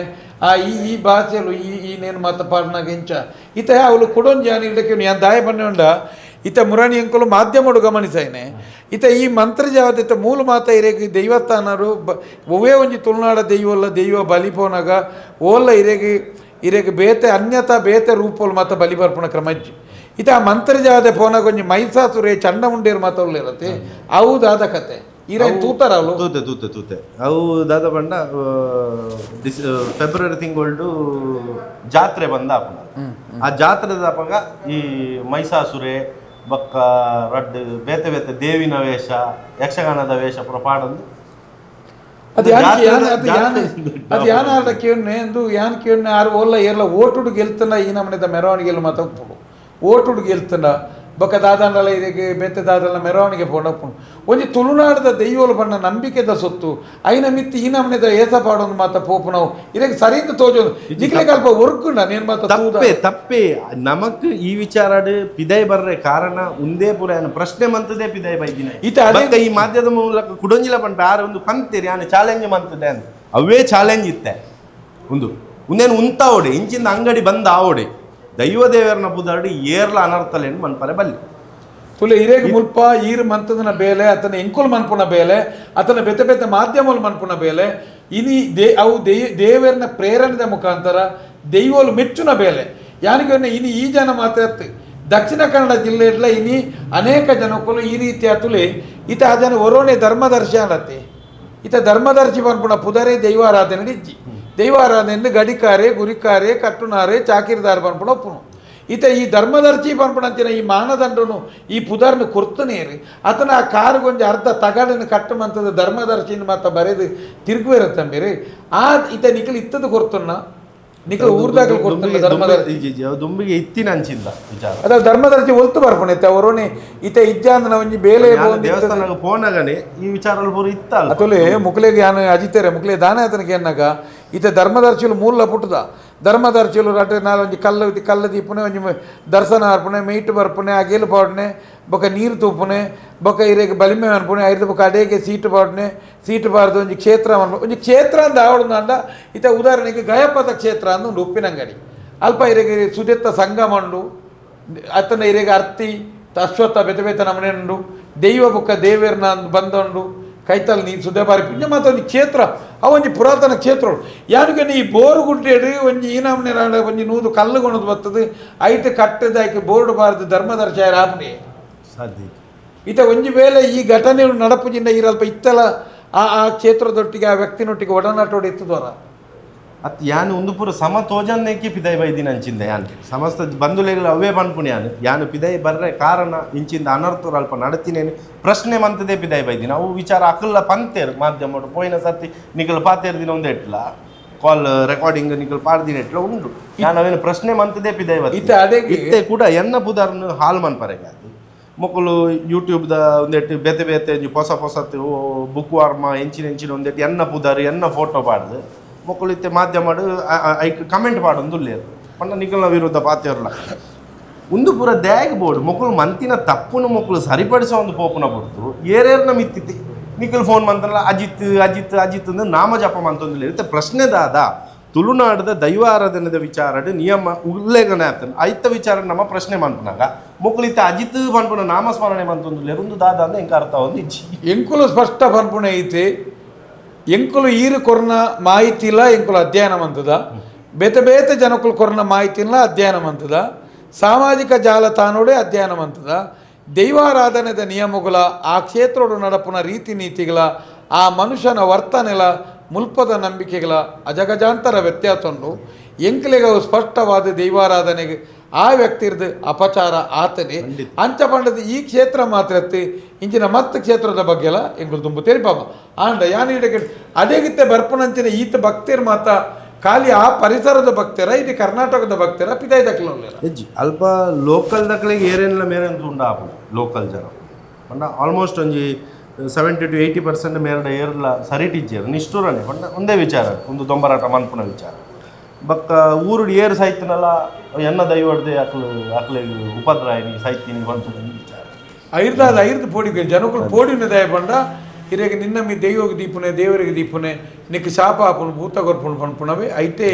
ಈ ಭಾಷೆಲು ಈ ನೇನು ಮಾತ ಪಾಡ್ನಾಗ ಇಂಚ ಈತ ಅವಳು ಕೊಡೊಂದು ಜಾನಿ ಇಡಕ್ಕೆ ಯಾನ್ ದಾಯ ಬನ್ನಿ ಉಂಡ ಈತ ಮುರಾಣಿ ಅಂಕಲು ಮಾಧ್ಯಮಡು ಗಮನಿಸೇನೆ ಈತ ಈ ಮಂತ್ರ ಜಾವತ ಮೂಲ ಮಾತ ಇರೆಗೆ ದೈವಸ್ಥಾನರು ಒವೇ ಒಂಜಿ ತುಳುನಾಡ ದೈವಲ್ಲ ದೈವ ಬಲಿ ಪೋನಾಗ ಓಲ್ಲ ಇರೆಗೆ ಬೇತೆ ಅನ್ಯತಾ ಬೇತೆ ರೂಪೋಲ್ ಮಾತ ಬಲಿ ಬರ್ಪುಣ ಕ್ರಮಜ್ಜಿ ಈತ ಆ ಮಂತ್ರ ಜಾವದೆ ಪೋನಾಗ ಒಂಜಿ ಮೈಸಾಸುರೆ ಚಂಡ ಮುಂಡೇರು ಮಾತ ಇರತ್ತೆ ಹೌದಾದ ಕತೆ ಈರ ತೂತಾರ ಅವಳು ತೂತೆ ತೂತೆ ತೂತೆ ಅವು ದಾದ ಬಂಡ ಫೆಬ್ರವರಿ ತಿಂಗಳು ಜಾತ್ರೆ ಬಂದ ಆಪುನ ಆ ಜಾತ್ರೆದ ಅಪಗ ಈ ಮೈಸಾಸುರೆ ಬಕ್ಕ ರಡ್ ಬೇತೆ ಬೇತೆ ದೇವಿನ ವೇಷ ಯಕ್ಷಗಾನದ ವೇಷ ಪುರ ಪಾಡೊಂದು ಅದು ಯಾನ ಆಡ ಕೇಳ್ನೆ ಎಂದು ಯಾನ್ ಕೇಳ್ನೆ ಆರು ಓಲ್ಲ ಏರ್ಲ ಓಟುಡು ಗೆಲ್ತನ ಈ ನಮ್ಮನೆದ ಮೆರವಣಿಗೆಲ್ಲ ಮಾತಾಡ್ಬೋದು ಓಟುಡು ಗೆಲ್ತನ ಬೊಕ್ಕ ದಾದಾಂಡಲ ಇದಕ್ಕೆ ಬೆತ್ತ ದಾದಲ ಮೆರವಣಿಗೆ ಪೋಡಪ್ಪು ಒಂಜಿ ತುಳುನಾಡದ ದೈವೋಲು ಬಣ್ಣ ನಂಬಿಕೆದ ಸೊತ್ತು ಐನ ಮಿತ್ತಿ ಈ ನಮ್ಮನೆದ ಏಸ ಪಾಡೊಂದು ಮಾತ ಪೋಪು ನಾವು ಇದಕ್ಕೆ ಸರಿಯಿಂದ ತೋಜೋದು ನಿಕ್ಲೆ ಕಲ್ಪ ಒರ್ಕುಂಡ ನೀನು ಮಾತ ತಪ್ಪೆ ತಪ್ಪೆ ನಮಕ್ ಈ ವಿಚಾರಡ್ ಪಿದೈ ಬರ್ರೆ ಕಾರಣ ಉಂದೇ ಪುರ ಪ್ರಶ್ನೆ ಮಂತದೇ ಪಿದೈ ಬೈದಿನ ಈ ಮಾಧ್ಯಮದ ಮೂಲಕ ಕುಡೊಂಜಿಲ ಪಂಡ ಆರ ಒಂದು ಪಂತೇರಿ ಯಾನು ಚಾಲೆಂಜ್ ಮಂತದೆ ಅಂತ ಅವೇ ಚಾಲೆಂಜ್ ಇತ್ತೆ ಒಂದು ಉಂದೇನು ಉಂತ ಓಡೆ ಇಂಚಿಂದ ಅಂಗಡಿ ಬಂದ ಆವೋಡೆ ದೈವ ದೇವರನ್ನ ಬುದಾಡಿ ಏರ್ಲ ಅನರ್ಥಲೇನು ಮನ್ಪರೆ ಬಲ್ಲಿ ತುಲೆ ಇರೇಗ ಮುಲ್ಪ ಈರು ಮಂತದನ ಬೇಲೆ ಅತನ ಎಂಕುಲ್ ಮನ್ಪುನ ಬೇಲೆ ಅತನ ಬೆತ್ತ ಬೆತ್ತ ಮಾಧ್ಯಮಗಳು ಮನ್ಪುನ ಬೇಲೆ ಇನಿ ಅವು ದೇವರನ ಪ್ರೇರಣೆದ ಮುಖಾಂತರ ದೈವೋಲು ಮೆಚ್ಚುನ ಬೇಲೆ ಯಾನಿಗೆ ಇನಿ ಈ ಜನ ಮಾತ್ರ ದಕ್ಷಿಣ ಕನ್ನಡ ಜಿಲ್ಲೆಡ್ಲ ಇನಿ ಅನೇಕ ಜನಕ್ಕೂ ಈ ರೀತಿಯ ತುಲೆ ಈತ ಆ ಜನ ಒರೋಣೆ ಧರ್ಮದರ್ಶಿ ಅನ್ನತ್ತೆ ಈತ ಧರ್ಮದರ್ಶಿ ಪನ್ಪುನ ಪುದರೆ ದೈವಾರಾಧನೆ ಇಜ್ಜಿ ದೈವಾರಾಧನೆ ಗಡಿಕಾರೆ ಗುರಿಕಾರೆ ಕಟ್ಟುನಾರೆ ಚಾಕಿರಿದಾರ ಪನ್ಪುಣ ಒಪ್ಪುನು ಈತ ಈ ಧರ್ಮದರ್ಶಿ ಪನ್ಪುಣಂಚಿನ ಈ ಮಾನದಂಡನು ಈ ಪುದರ್ನ ಕುರ್ತನೇರಿ ಆತನ ಆ ಕಾರುಗೊಂಜಿ ಅರ್ಧ ತಗಡನ್ನು ಕಟ್ಟುಮಂತದ ಧರ್ಮದರ್ಶಿನ ಮಾತ ಬರೆದು ತಿರುಗುವಿರತ್ತಂಬೇರಿ ಆ ಈತ ನಿಖಲ್ ಇತ್ತದ ಕೊರ್ತನ್ನ ನಿಖಲ್ ಊರ್ದಾಗಲ್ ಕೊರ್ತಲ್ಲ ಧರ್ಮದರ್ಶಿ ದುಂಬಿಗೆ ಇತ್ತಿನ ಅಂಚಿಂದ ವಿಚಾರ ಅದ ಧರ್ಮದರ್ಶಿ ಒಲ್ತು ಬರ್ಪುಣೈತೆ ಅವರೋನೆ ಈತ ಇಜ್ಜಾಂದನ ಒಂಜಿ ಬೇಲೆ ದೇವಸ್ಥಾನ ಪೋನಾಗನೆ ಈ ವಿಚಾರ ಪೂರ ಇತ್ತ ಅತುಲೆ ಮುಕ್ಲೆಗೆ ಯಾನು ಅಜಿತೇರೆ ಮುಕ್ಲೆ ದಾನ ಆತನಿಗೆ ಎನ್ನಾಗ ಈತ ಧರ್ಮದರ್ಶಿಲು ಮೂಲ ಪುಟ್ಟದ ಧರ್ಮದರ್ಶಿಲು ರಟೆ ನಾಲೊಂಜಿ ಕಲ್ಲ ದೀಪುನೆ ಒಂಜಿ ದರ್ಶನ ಅರ್ಪಣೆ ಮೀಟು ಬರ್ಪುನೆ ಅಗೇಲು ಪಾಡ್ನೆ ಬೊಕ ನೀರು ತೂಪುನೆ ಬೊಕ ಇರೇಗೆ ಬಲಿಮೆ ಅನ್ಪುಣೆ ಐದು ಬೊಕ ಅಡೇಗೆ ಸೀಟು ಪಾಡ್ನೆ ಸೀಟು ಬಾರ್ದು ಒಂಜಿ ಕ್ಷೇತ್ರ ಒಂಜಿ ಕ್ಷೇತ್ರ ಅಂದ ಆವಡ್ದು ಅಂದ ಈತ ಉದಾಹರಣೆಗೆ ಗಯಪದ ಕ್ಷೇತ್ರ ಅಂದು ಒಂದು ಉಪ್ಪಿನಂಗಡಿ ಅಲ್ಪ ಇರೇಗೆ ಸುದೆತ್ತ ಸಂಗಮಂಡು ಅತನ ಇರೇಗೆ ಅರ್ತಿ ಅಶ್ವತ್ಥ ಬೆತ ಬೆತ ನಮನೆಂಡು ದೈವ ಬೊಕ್ಕ ದೇವೇರ್ನ ಬಂದೊಂಡು ಕೈತಲ್ ನೀರು ಸುದ್ದೆ ಬಾರಿ ಪುಣ್ಯ ಮಾತ ಒಂದು ಕ್ಷೇತ್ರ ಒಂಜಿ ಪುರಾತನ ಕ್ಷೇತ್ರ ಯಾನಿಗೆ ಈ ಬೋರು ಗುಡ್ಡೇಡು ಒಂಜಿ ಈನಾಮನೆ ಒಂಜಿ ನೂದು ಕಲ್ಲುಗೊಣದು ಬರ್ತದೆ ಐತೆ ಕಟ್ಟದಾಕಿ ಬೋರ್ಡು ಬಾರದು ಧರ್ಮದರ್ಶಾಯರ ಆಪಣೆ ಸಾಧ್ಯ ಈತ ಒಂಜಿ ವೇಳೆ ಈ ಘಟನೆ ನಡಪುಜಿಂದ ಇರಲ್ಪ ಇತ್ತಲ ಆ ಕ್ಷೇತ್ರದೊಟ್ಟಿಗೆ ಆ ವ್ಯಕ್ತಿನೊಟ್ಟಿಗೆ ಒಡನಾಟೋಡು ಇತ್ತದವರ ಅತ್ ಯಾನು ಒಂದು ಪೂರ ಸಮ ತೋಜನ್ನೇಕಿ ಪಿದೈ ಬೈದಿನ ಅಂಚಿಂದ ಯಾನ್ ಸಮಸ್ತ ಬಂಧುಲೆಗಳು ಅವೇ ಪನ್ಪುಣಿ ಯಾನು ಪಿದೈ ಬರ್ರೆ ಕಾರಣ ಇಂಚಿಂದ ಅನರ್ಥರು ಅಲ್ಪ ನಡತಿನೇನು ಪ್ರಶ್ನೆ ಮಂತದೇ ಪಿದೈ ಬೈದಿನ ಅವು ವಿಚಾರ ಅಕಲ್ಲ ಪಂತೇರು ಮಾಧ್ಯಮ ಪೋಯಿನ ಸರ್ತಿ ನಿಖಲ್ ಪಾತೇರ್ ದಿನ ಒಂದೇ ಇಟ್ಲ ಕಾಲ್ ರೆಕಾರ್ಡಿಂಗ್ ನಿಖಲ್ ಪಾಡ್ದಿನ ಇಟ್ಲ ಉಂಡು ನಾನು ಅವೇನು ಪ್ರಶ್ನೆ ಮಂತದೇ ಪಿದೈ ಇತ್ತೆ ಕೂಡ ಎನ್ನ ಪುದಾರ್ನು ಹಾಲ್ ಮನ್ಪರೆಗೆ ಅದು ಮಕ್ಕಳು ಯೂಟ್ಯೂಬ್ದ ಒಂದೆಟ್ಟು ಬೇತೆ ಬೇತೆ ಹೊಸ ಹೊಸತು ಬುಕ್ ವಾರ್ಮ ಎಂಚಿನ ಒಂದೆಟ್ಟು ಎನ್ನ ಪುದಾರು ಎನ್ನ ಫೋಟೋ ಪಾಡ್ದು ಮಕ್ಕಳು ಇತ್ತೆ ಮಾಧ್ಯಮ ಐಕ್ ಕಮೆಂಟ್ ಪಾಡೊಂದು ಲೇರು ಪಂಡ ನಿಖಲ್ನ ವಿರುದ್ಧ ಪಾತಿಯರ್ಲ ಒಂದು ಪೂರ ದ್ಯಾಗ್ ಬೋರ್ಡು ಮಕ್ಕಳು ಮಂತಿನ ತಪ್ಪುನು ಮಕ್ಕಳು ಸರಿಪಡಿಸೋ ಒಂದು ಪೋಪುನ ಬಿಡ್ತು ಏರೇರ್ನ ಮಿತ್ತಿತಿ ನಿಖಲ್ ಫೋನ್ ಮಂತಲ್ಲ ಅಜಿತ್ ಅಜಿತ್ ಅಜಿತ್ ಅಂದ್ರೆ ನಾಮ ಜಪ ಮಂತೊಂದು ಇರುತ್ತೆ ಪ್ರಶ್ನೆದಾದ ತುಳುನಾಡದ ದೈವ ಆರಾಧನೆದ ವಿಚಾರಡ್ ನಿಯಮ ಉಲ್ಲೇಖನೆ ಆಗ್ತದೆ ಐತ ವಿಚಾರ ನಮ್ಮ ಪ್ರಶ್ನೆ ಮಂತನಾಗ ಮಕ್ಕಳು ಇತ್ತ ಅಜಿತ್ ಪನ್ಪುನ ನಾಮಸ್ಮರಣೆ ಮಂತೊಂದು ಲೇರು ದಾದ ಅಂದ್ರೆ ಎಂಕ ಅರ್ಥ ಒಂದು ಇಚ್ಚಿ ಎಂಕುಲು ಸ್ಪಷ್ಟ ಪನ್ಪುಣ ಐತಿ ಎಂಕುಲು ಈರು ಕೊರನ ಮಾಹಿತಿ ಇಲ್ಲ ಎಂಕುಲು ಅಧ್ಯಯನ ಮಂತದ ಬೇತೆ ಬೇತೆ ಜನಕ್ಕುಲು ಕೊರನ ಮಾಹಿತಿ ಇಲ್ಲ ಅಧ್ಯಯನ ಮಂತದ ಸಾಮಾಜಿಕ ಜಾಲತಾಣೋಡೆ ಅಧ್ಯಯನ ಮಂತದ ದೈವಾರಾಧನೆದ ನಿಯಮಗಳ ಆ ಕ್ಷೇತ್ರೋಡು ನಡಪುನ ರೀತಿ ನೀತಿಗಳ ಆ ಮನುಷ್ಯನ ವರ್ತನೆಲ ಮುಲ್ಪದ ನಂಬಿಕೆಗಳ ಅಜಗಜಾಂತರ ವ್ಯತ್ಯಾಸ ಉಂಟು ಎಂಕಲೆಗೆ ಸ್ಪಷ್ಟವಾದ ದೈವಾರಾಧನೆಗೆ ಆ ವ್ಯಕ್ತಿರ್ದು ಅಪಚಾರ ಆತನೆ ಅಂಚ ಪಂಡದ ಈ ಕ್ಷೇತ್ರ ಮಾತ್ರ ಇಂಚಿನ ಮತ್ತ ಕ್ಷೇತ್ರದ ಬಗ್ಗೆ ಎಲ್ಲ ಎಂಗುಲು ತುಂಬ ತೆರಿಪಾಪ ಆಂಡ ಯಾನಿಗೆ ಅದೇಗಿತ್ತೆ ಬರ್ಪನಂಚಿನ ಈತ ಭಕ್ತಿರ್ ಮಾತ ಖಾಲಿ ಆ ಪರಿಸರದ ಭಕ್ತಿರ ಇದು ಕರ್ನಾಟಕದ ಭಕ್ತಿರ ಪಿದಾಯ ದಕ್ಕಲಿಲ್ಲ ಹೆಜ್ಜಿ ಅಲ್ಪ ಲೋಕಲ್ ದಕ್ಕಲಿಗೆ ಏರೇನಿಲ್ಲ ಮೇರೇನು ತುಂಡ ಆಪು ಲೋಕಲ್ ಜನ ಪಂಡ ಆಲ್ಮೋಸ್ಟ್ ಒಂಜಿ 70 to 80% ಮೇರಡ ಏರ್ಲ ಸರಿಟಿಜ್ಜೇರು ನಿಷ್ಠುರನೇ ಪಂಡ ಒಂದೇ ವಿಚಾರ ಒಂದು ದೊಂಬರಾಟ ಮನ್ಪುನ ವಿಚಾರ ಬಕ್ಕ ಊರುಡು ಏರು ಸಾಯ್ತಿನಲ್ಲ ಎನ್ನ ದೈವಡ್ದೆ ಅಕ್ಲೆಗ್ ಉಪದ್ರಾಯನಿ ಸಾಯ್ತೀನಿ ಬಂತು ವಿಚಾರ ಐರ್ದು ಪೋಡಿ ಜನಕ್ಕಳು ಪೋಡಿನ ದಯ ಪಂಡ ಹಿರೇಗೆ ನಿನ್ನಮ್ಮಿ ದೈವಗೆ ದೀಪುನೆ ದೇವರಿಗೆ ದೀಪುನೆ ನಿಕ್ ಶಾಪ ಆಪುನು ಭೂತ ಗೊರ್ಪುನು ಪನ್ಪುನವೇ ಐತೆ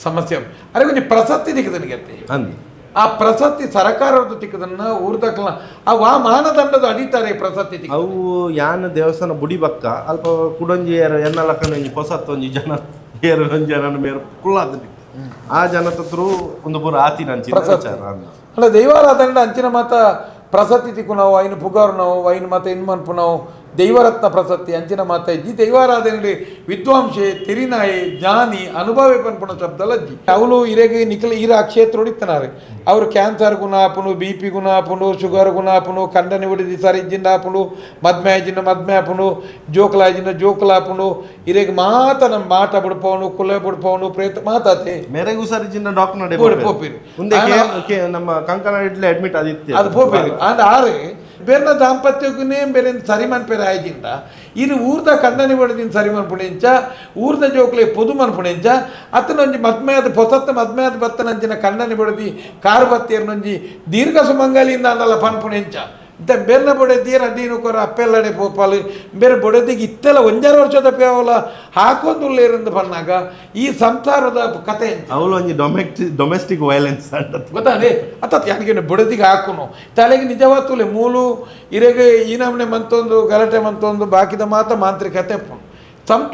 ಸಮಸ್ಯೆ ಅರೆ ಕೊಂಚ ಪ್ರಸಕ್ತಿ ದಿಕ್ಕದನಿಗೆ ಅಂದಿ ಆ ಪ್ರಸಕ್ತಿ ಸರಕಾರದ ತಿಕ್ಕದನ್ನ ಊರ್ದಕ್ಲ ಅವು ಆ ಮಾನದಂಡದ ಅಡಿತಾರೆ ಪ್ರಸಕ್ತಿ ಅವು ಯಾನ ದೇವಸ್ಥಾನ ಬುಡಿ ಬಕ್ಕ ಅಲ್ಪ ಕುಡೊಂಜಿ ಎನ್ನ ಲಕ್ಕನ ಹೊಸತ್ತೊಂಜಿ ಜನ ಏರು ಒಂಜಿ ಜನ ಮೇರು ಕುಳ್ಳಾದ ಆ ಜನತತ್ರು ಒಂದು ಪೂರ ಆತಿನ ಅಲ್ಲ ದೈವಾರಾಧನೆ ಅಂಚಿನ ಮಾತ ಪ್ರಸಕ್ತಿ ತಿಕ್ಕು ನಾವು ಐನು ಪುಗಾರು ನಾವು ಐನು ಮತ್ತೆ ಇನ್ಮನ್ಪು ನಾವು ದೈವರತ್ನ ಪ್ರಸಕ್ತಿ ಅಂಚಿನ ಮಾತಾಜಿ ದೈವಾರಾಧನೆ ವಿದ್ವಾಂಸೆ ತಿರಿನಾಯಿ ಜ್ಞಾನಿ ಅನುಭವಿ ಪನ್ಪುಣ ಶಬ್ದಲಜ್ಜಿ ಅವಳು ಇರೆಗೆ ನಿಖಿಲ ಇರ ಕ್ಷೇತ್ರ ಹೊಡಿತನಾರೆ ಅವರು ಕ್ಯಾನ್ಸರ್ ಗುಣ ಆಪುನು BP ಗುಣ ಆಪುನು ಶುಗರ್ ಗುಣ ಆಪುನು ಕಂಡನಿ ಹೊಡಿದಿ ಸರಿಜಿಂದ ಆಪುನು ಮದ್ಮೆಜಿನ ಮದ್ಮೆ ಆಪುನು ಜೋಕಲಾಜಿನ ಜೋಕಲಾಪುನು ಇರೆಗೆ ಮಾತ ನಮ್ಮ ಮಾಟ ಬಿಡ್ಪವನು ಕುಲೆ ಬಿಡ್ಪವನು ಪ್ರೇತ ಮಾತಾತೆ ಮೇರೆಗೂ ಸರಿ ಚಿನ್ನ ಡಾಕ್ಟರ್ ನಡೆ ಪೋಪಿರಿ ನಮ್ಮ ಕಂಕಣ ಇಡ್ಲಿ ಅಡ್ಮಿಟ್ ಆದಿತ್ತು ಅದು ಪೋಪಿರಿ ಅಂಡ್ ಆರು ಬೇರೆ ದಾಂಪತ್ಯಕ್ಕೂ ಬೇರೆ ಸರಿ ಮನ್ಪೇರ ಆಯ್ಜಿಂದ ಇದು ಊರ್ದ ಕಂಡನಿ ಹೊಡೆದಿನ ಸರಿ ಮನ್ಪುಣೆಂಚ ಊರ್ದ ಜೋಕ್ಲೆ ಪೊದು ಮನ್ಪುಣೆಂಚ ಅತ್ತನೊಂಜಿ ಮದ್ಮೆಯಾದ ಪೊಸತ್ತ ಮದ್ಮೆಯಾದ ಬತ್ತನಂಚಿನ ಕಂಡನಿ ಹೊಡೆದಿ ಕಾರು ಬತ್ತೇರ್ನೊಂಜಿ ದೀರ್ಘ ಸುಮಂಗಲಿಂದ ಅನ್ನಲ್ಲ ಪನ್ಪುಣೆಂಚ ಇಂಥ ಬೇರೆ ಬೊಡೆದೀರ ಅಡ್ಡಿನ ಕೊರ ಅಪ್ಪೆಲ್ಲಡೆ ಪೋಪಾಲು ಬೇರೆ ಬೊಡೆದಿಗೆ ಇತ್ತೆಲ್ಲ 1.5 ವರ್ಷದ ಪೇವಲ ಹಾಕೊಂದುಲ್ಲೇರಿಂದ ಪನ್ನಾಗ ಈ ಸಂಸಾರದ ಕತೆ ಅವಳು ಒಂಜಿ ಡೊಮೆಸ್ಟಿಕ್ ವೈಲೆನ್ಸ್ ಅಂತ ಗೊತ್ತಾನೆ ಅತ್ತ ಯಾನಿಗೆ ಬೊಡೆದಿಗೆ ಹಾಕುನು ತಲೆಗೆ ನಿಜವಾತುಲೆ ಮೂಲು ಇರೆಗೆ ಈ ನಮ್ಮನೆ ಮಂತೊಂದು ಗಲಾಟೆ ಮಂತೊಂದು ಬಾಕಿದ ಮಾತ ಮಾಂತ್ರಿಕತೆ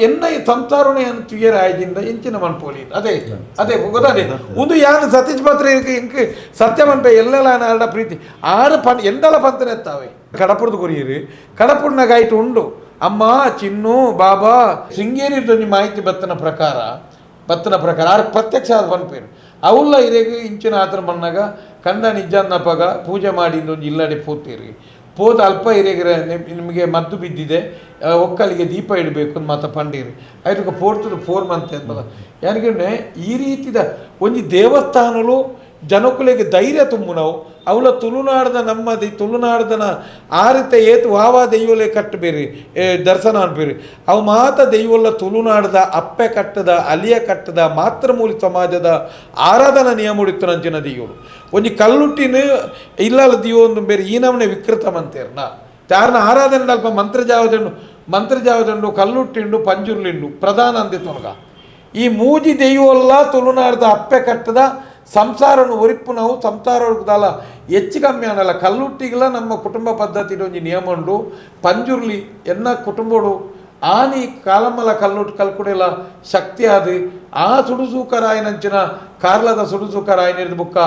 ಎನ್ನ ಈ ಸಂಸಾರನೇ ತುಯರ ಆಯ್ದಿಂದ ಎಂಚಿನ ಮನ್ಪೋಲಿ ಅದೇ ಗೊತ್ತಾನೆ ಒಂದು ಯಾನು ಸತೀಶ್ ಪಾತ್ರ ಇಂಕ್ ಸತ್ಯ ಮನ್ಪೆ ಎಲ್ಲೆಲ್ಲ ಆಡ ಪ್ರೀತಿ ಆರು ಎಂದಲ ಪಂತನೆ ಎತ್ತಾವೆ ಕಡಪುರದ ಕೊರಿಯರು ಕಡಪುರ್ನಾಗ ಆಯ್ತು ಉಂಡು ಅಮ್ಮ ಚಿನ್ನು ಬಾಬಾ ಶೃಂಗೇರಿ ಮಾಹಿತಿ ಬತ್ತನ ಪ್ರಕಾರ ಆರು ಪ್ರತ್ಯಕ್ಷ ಆದ ಪನ್ಪೇರು ಅವಲ್ಲ ಇರೆಗೆ ಇಂಚಿನ ಆತರ ಬಂದಾಗ ಕಂಡ ನಿಜಾನ್ನಪ್ಪಗ ಪೂಜೆ ಮಾಡಿ ಒಂದು ಇಲ್ಲಡೆ ಪೋತೀರಿ ಪೋದ ಅಲ್ಪ ಹಿರಿಯಗಿರ ನಿಮಗೆ ಮದ್ದು ಬಿದ್ದಿದೆ ಒಕ್ಕಲಿಗೆ ದೀಪ ಇಡಬೇಕು ಅಂತ ಮಾತ ಪಂಡೀರಿ ಅದಕ್ಕೆ 4 ಮಂತ್ ಅಂತ ಯಾನಿಗೆ ಈ ರೀತಿದ ಒಂದು ದೇವಸ್ಥಾನಲು ಜನಕುಲೆಗೆ ಧೈರ್ಯ ತುಂಬು ನಾವು ಅವಳ ತುಳುನಾಡದ ನಮ್ಮದಿ ತುಳುನಾಡದನ ಆರಿತ ಏತು ವಾವಾ ದೈವಲೆ ಕಟ್ಟಬೇರಿ ದರ್ಶನ ಅನ್ಬೇರಿ ಅವು ಮಾತ ದೈವಲ್ಲ ತುಳುನಾಡದ ಅಪ್ಪೆ ಕಟ್ಟದ ಅಲಿಯ ಕಟ್ಟದ ಮಾತೃಮೂಲಿ ಸಮಾಜದ ಆರಾಧನಾ ನಿಯಮ ಉಡಿತು ನಂಚಿನ ದೈವಳು ಒಂದು ಕಲ್ಲುಟ್ಟಿನ ಇಲ್ಲಲ್ಲ ದೀವ ಒಂದು ಬೇರೆ ಈ ನಮ್ಮನೆ ವಿಕೃತ ಮಂತೇರ್ನ ಯಾರನ್ನ ಆರಾಧನೆ ಅಲ್ಪ ಮಂತ್ರಜಾವದಂಡು ಕಲ್ಲುಟ್ಟಿಂಡು ಪಂಜುರ್ಲಿಂಡು ಪ್ರಧಾನ ಅಂದಿತ್ತೊನಗ ಈ ಮೂಜಿ ದೈವಲ್ಲ ತುಳುನಾಡದ ಅಪ್ಪೆ ಕಟ್ಟದ ಸಂಸಾರನು ಒರಿಪ್ಪು ನಾವು ಸಂಸಾರದಲ್ಲ ಹೆಚ್ಚು ಕಮ್ಮಿ ಅನ್ನಲ್ಲ ಕಲ್ಲುಟ್ಟಿಗೆಲ್ಲ ನಮ್ಮ ಕುಟುಂಬ ಪದ್ಧತಿ ಒಂಜಿ ನಿಯಮ ಉಂಡು ಪಂಜುರ್ಲಿ ಎನ್ನ ಕುಟುಂಬಡು ಆನಿ ಕಾಲಮ್ಮಲ ಕಲ್ಕುಡೆಲ್ಲ ಶಕ್ತಿ ಆದು ಆ ಸುಡುಸೂಕರಾಯನಂಚಿನ ಕಾರ್ಲದ ಸುಡುಸೂಕರಾಯನಿರ್ದು ಬುಕ್ಕ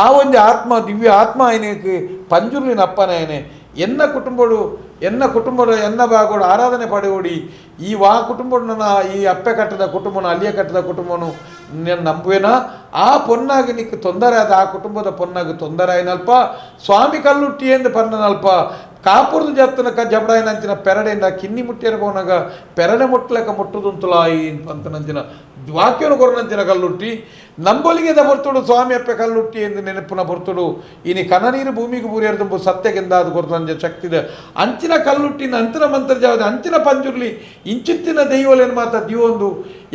ಆ ಒಂದು ಆತ್ಮ ದಿವ್ಯ ಆತ್ಮ ಆಯ್ನಕ್ಕೆ ಪಂಜುರ್ಲಿನ ಅಪ್ಪನಾಯನೆ ಎನ್ನ ಕುಟುಂಬದ ಎನ್ನ ಬಾಗೋಡು ಆರಾಧನೆ ಪಡೆಯೋಡಿ ಈ ಕುಟುಂಬಡು ನನ್ನ ಈ ಅಪ್ಪೆ ಕಟ್ಟದ ಕುಟುಂಬನ ಅಲ್ಲಿಯ ಕಟ್ಟದ ಕುಟುಂಬನು ನಾನು ನಂಬುವೆನಾ ಆ ಪೊನ್ನಾಗಿ ನಿಕ್ಕೆ ತೊಂದರೆ ಆದ ಆ ಕುಟುಂಬದ ಪೊನ್ನಾಗಿ ತೊಂದರೆ ಆಯ್ನಲ್ಪ ಸ್ವಾಮಿ ಕಲ್ಲುಟ್ಟಿ ಎಂದು ಪನ್ನನಲ್ಪ ಕಾಪುರದ ಜತ್ತನಕ ಜಬಡಾಯಿನಂಚಿನ ಪೆರಡೆಯಿಂದ ಕಿನ್ನಿ ಮುಟ್ಟಿರಗೋನಾಗ ಪೆರಡೆ ಮುಟ್ಲಕ ಮುಟ್ಟುದುಂತುಲಾಯಿ ಅಂತ ನಂಚಿನ ವಾಕ್ಯನು ಕೊರನಂಚಿನ ಕಲ್ಲುಟ್ಟಿ ನಂಬೊಲಿಗೆದ ಬರ್ತುಡು ಸ್ವಾಮಿ ಅಪ್ಪೆ ಕಲ್ಲುಟ್ಟಿ ಎಂದು ನೆನಪಿನ ಬರ್ತುಡು ಇನಿ ಕನನೀರು ಭೂಮಿಗೆ ಬೂರಿಯರ್ದಂಬು ಸತ್ಯಗೆಂದ ಅದು ಕೊರತಂಜ ಶಕ್ತಿದೆ ಅಂಚಿನ ಕಲ್ಲುಟ್ಟಿನ ಅಂತಿನ ಮಂತ್ರಜಾವದ ಅಂಚಿನ ಪಂಜುರ್ಲಿ ಇಂಚಿತ್ತಿನ ದೈವಲೇನು ಮಾತ ದಿವೊಂದು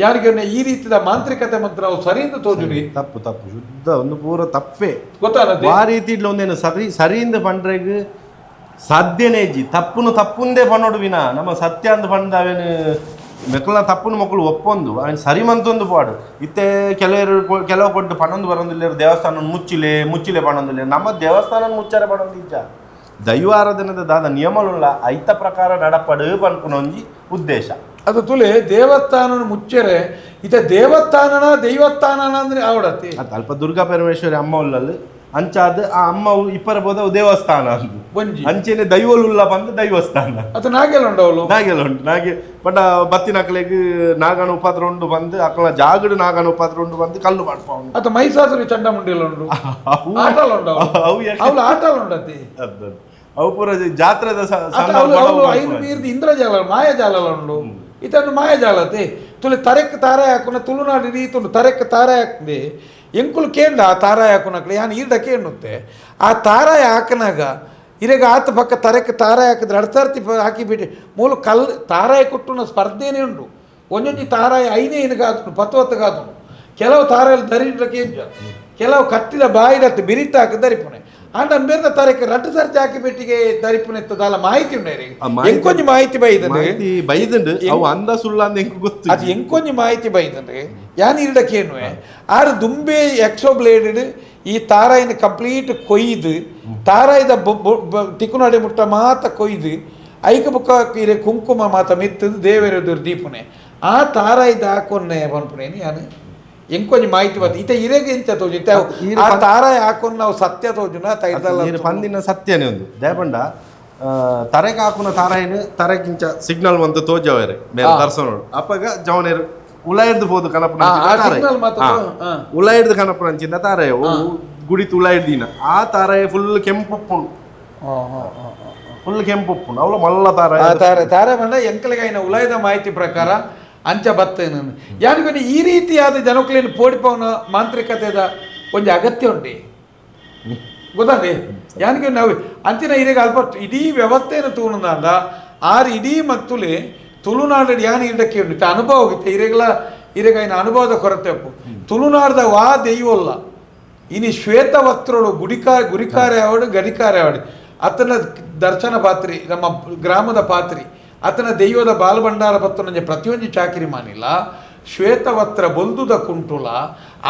ಯಾರಿಗೆ ಈ ರೀತಿಯ ಮಾಂತ್ರಿಕತೆ ಮಂತ್ರ ನಾವು ಸರಿಯಿಂದ ತೋಜುರಿ ತಪ್ಪು ಶುದ್ಧ ಒಂದು ಪೂರ ತಪ್ಪೇ ಗೊತ್ತಾಗತ್ತೆ ಆ ರೀತಿ ಒಂದೇನು ಸರಿಯಿಂದ ಪಂಡ್ರೆಗ್ ಸಾಧ್ಯನೇ ಇಜ್ಜಿ ತಪ್ಪುಂದೇ ಪನ್ನೋಡು ವಿನ ನಮ್ಮ ಸತ್ಯ ಅಂತ ಪಂಡ ಅವೇನು ಮೆಕ್ಕಲ ತಪ್ಪುನ ಮಕ್ಕಳು ಒಪ್ಪೊಂದು ಅವನು ಸರಿ ಮಂತೊಂದು ಪಾಡು ಇತ್ತೆ ಕೆಲವು ಕೊಟ್ಟು ಪಣೊಂದು ಬರೋದಿಲ್ಲ ದೇವಸ್ಥಾನ ಮುಚ್ಚಿಲೆ ಪಣೊಂದಿಲ್ಲ ನಮ್ಮ ದೇವಸ್ಥಾನ ಮುಚ್ಚಾರೆ ಪಣೊಂದಿಜ್ಜ ದೈವಾರಾಧನದ ದಾದ ನಿಯಮలుಳ್ಳ ಐತ ಪ್ರಕಾರ ನಡಪಡು ಪನ್ಪುನೊಂಜಿ ಉದ್ದೇಶ ಅದು ತುಲೆ ದೇವಸ್ಥಾನ ಮುಚ್ಚರೆ ಇತ ದೈವಸ್ಥಾನ ಅಂದ್ರೆ ಆವಡತಿ ಅದು ಅಲ್ಪ ದುರ್ಗಾ ಪರಮೇಶ್ವರಿ ಅಮ್ಮ ಉಳ್ಳಲ್ಲಿ ಅಂಚಾದ ಆ ಅಮ್ಮ ಇಪ್ಪರ ಬೋದ ದೇವಸ್ಥಾನ ಅಂದು ಅಂಚೆನೆ ದೈವಲುಲ್ಲ ಬಂದು ದೈವಸ್ಥಾನ ಅದು ನಾಗೆಲ್ಲ ಉಂಟು ಬಟ್ ಬತ್ತಿನ ಅಕ್ಕಲೆಗ್ ನಾಗನ ಉಪಾತ್ರ ಉಂಡು ಬಂದು ಅಕ್ಕಲ ಜಾಗಡು ನಾಗನ ಉಪಾತ್ರ ಉಂಡು ಬಂದು ಕಲ್ಲು ಮಾಡ್ಕೊಂಡು ಅದು ಮೈಸಾಸುರಿ ಚಂಡಮುಂಡಿಯಲ್ಲಿ ಉಂಡು ಆಟಲ್ ಉಂಡತಿ ಅವು ಪೂರ ಜಾತ್ರೆದ ಐದು ಮೀರ್ದು ಇಂದ್ರಜಾಲ ಮಾಯಜಾಲ ಉಂಡು ಇದನ್ನು ಮಾಯಜಾಲತೆ ತುಳಿ ತರೆಕ್ ತಾರಾಯ ಹಾಕುನ ತುಳುನಾಡು ರೀತಿ ಉಂಡು ತರೆಕ್ ತಾರಾಯ ಹಾಕಿದೆ ಎಂಕುಲು ಕೇಂದ್ರ ಆ ತಾರಾಯ ಹಾಕುನಕ್ಲೆ ಯಾನು ಈರ್ಡ ಕೇಳುತ್ತೆ ಆ ತಾರಾಯ ಹಾಕನಾಗ ಇರೆಗ ಆತ ಪಕ್ಕ ತರೆಕ್ ತಾರಾಯ ಹಾಕಿದ್ರೆ ಅಡ್ಸರ್ತಿ ಹಾಕಿಬಿಟ್ಟು ಮೂಲ ತಾರಾಯ ಕೊಟ್ಟು ಸ್ಪರ್ಧೆನೇ ಉಂಡು ಒಂದೊಂದು ತಾರಾಯ ಐನೇ ಏನಗಾದನು 10 ಕೆಲವು ತಾರಾಯಲ್ಲಿ ದರಿಡ್ರಕ್ಕೆ ಕೆಲವು ಕಟ್ಟಿದ ಬಾಯಿಡತ್ತು ಬಿರಿತ ಹಾಕಿ ದರಿಪುಣೆ ಅಂಡ್ ಬೇರೆ ತರಕ್ಕೆ ರಟ್ಟು ಸರ್ಜಿ ಹಾಕಿ ಬೆಟ್ಟಿಗೆ ದರಿಪುಣೆ ಎತ್ತದಲ್ಲ ಮಾಹಿತಿ ಉಂಡೆ ಎಂಕೊಂಜಿ ಮಾಹಿತಿ ಬೈದಂಡು ಅವು ಅಂದ ಸುಳ್ಳ ಅಂತ ಗೊತ್ತು ಅದು ಎಂಕೊಂಜಿ ಮಾಹಿತಿ ಬೈದಂದ್ರೆ ಯಾನ್ ಇರಡಕ್ಕೇನು ಆರು ದುಂಬೆ ಎಕ್ಸೋ ಬ್ಲೇಡ್ ಈ ತಾರಾಯಿನ ಕಂಪ್ಲೀಟ್ ಕೊಯ್ದು ತಾರಾಯಿದ ತಿಕ್ಕುನಾಡಿ ಮುಟ್ಟ ಮಾತ ಕೊಯ್ದು ಐಕ ಬುಕ್ಕ ಇರೆ ಕುಂಕುಮ ಮಾತ ಮೆತ್ತದು ದೇವರದು ದೀಪುನೆ ಆ ತಾರಾಯಿದ ಹಾಕೊನ್ನೆ ಪನ್ಪುಣೇನು ಯಾನು ಎಂಕೊಂಜಿ ಮಾಹಿತಿ ಬರ್ತದೆ ಇತ ಇರೆಗೆ ಎಂಚ ತೋಜು ಆ ತಾರಾಯ ಹಾಕೊಂಡು ನಾವು ಸತ್ಯ ತೋಜುನ ಪಂದಿನ ಸತ್ಯನೇ ಒಂದು ದಯಪಂಡ ತರೆಗೆ ಹಾಕುನ ತಾರಾಯಿನ ತರೆಗಿಂಚ ಸಿಗ್ನಲ್ ಒಂದು ತೋಜವರೆ ಮೇಲೆ ದರ್ಶನ ಅಪ್ಪಗ ಜವನೇರು ಉಲ ಹಿಡ್ದು ಹೋದು ಕನಪನ ಉಲ ಹಿಡ್ದು ಕನಪನ ಅಂಚಿಂದ ತಾರಾಯ ಗುಡಿ ತುಳ ಹಿಡ್ದಿನ ಆ ತಾರಾಯ ಫುಲ್ ಕೆಂಪು ಫುಲ್ ಕೆಂಪು ಅವಳು ಮಲ್ಲ ತಾರೆ ಬಂದ ಎಂಕಲಿಗೆ ఆయన ಉಲಯದ ಮಾಹಿತಿ ಪ್ರಕಾರ ಅಂಚ ಬತ್ತೇನು ಯಾನಿಗೆ ಈ ರೀತಿಯಾದ ಜನಕ್ಕಲೇನು ಪೋಡಿಪವನ ಮಾಂತ್ರಿಕತೆದ ಒಂದು ಅಗತ್ಯ ಉಂಟು ಗೊತ್ತಾನೆ ಯಾನಿಗೆ ನಾವು ಅಂಚಿನ ಇರೇಗ ಅಲ್ಪ ಇಡೀ ವ್ಯವಸ್ಥೆಯನ್ನು ತೂಣಂದ ಆರು ಇಡೀ ಮತ್ತುಲೆ ತುಳುನಾಡು ಯಾನಿ ಇಡಕ್ಕೆ ಉಂಟು ಅನುಭವ ಹೋಗಿತ್ತೆ ಇರೇಗ ఆయన ಅನುಭವದ ಕೊರತೆ ಅಪ್ಪು ತುಳುನಾಡದ ವಾ ದೆಯ್ಯವಲ್ಲ ಇನಿ ಶ್ವೇತವಸ್ತ್ರಳು ಗುರಿಕಾರೆ ಆವಡು ಗಡಿಕಾರೆ ಆವಡು ಅತನ ದರ್ಶನ ಪಾತ್ರಿ ನಮ್ಮ ಗ್ರಾಮದ ಪಾತ್ರಿ ಅತನ ದೆಯ್ಯದ ಬಾಲಭಂಡಾರ ಪತ್ತನ ಪ್ರತಿಯೊಂದು ಚಾಕಿರಿ ಮಾನಿಲ್ಲ ಶ್ವೇತವಸ್ತ್ರ ಬೊಲ್ದುದ ಕುಂಟುಲ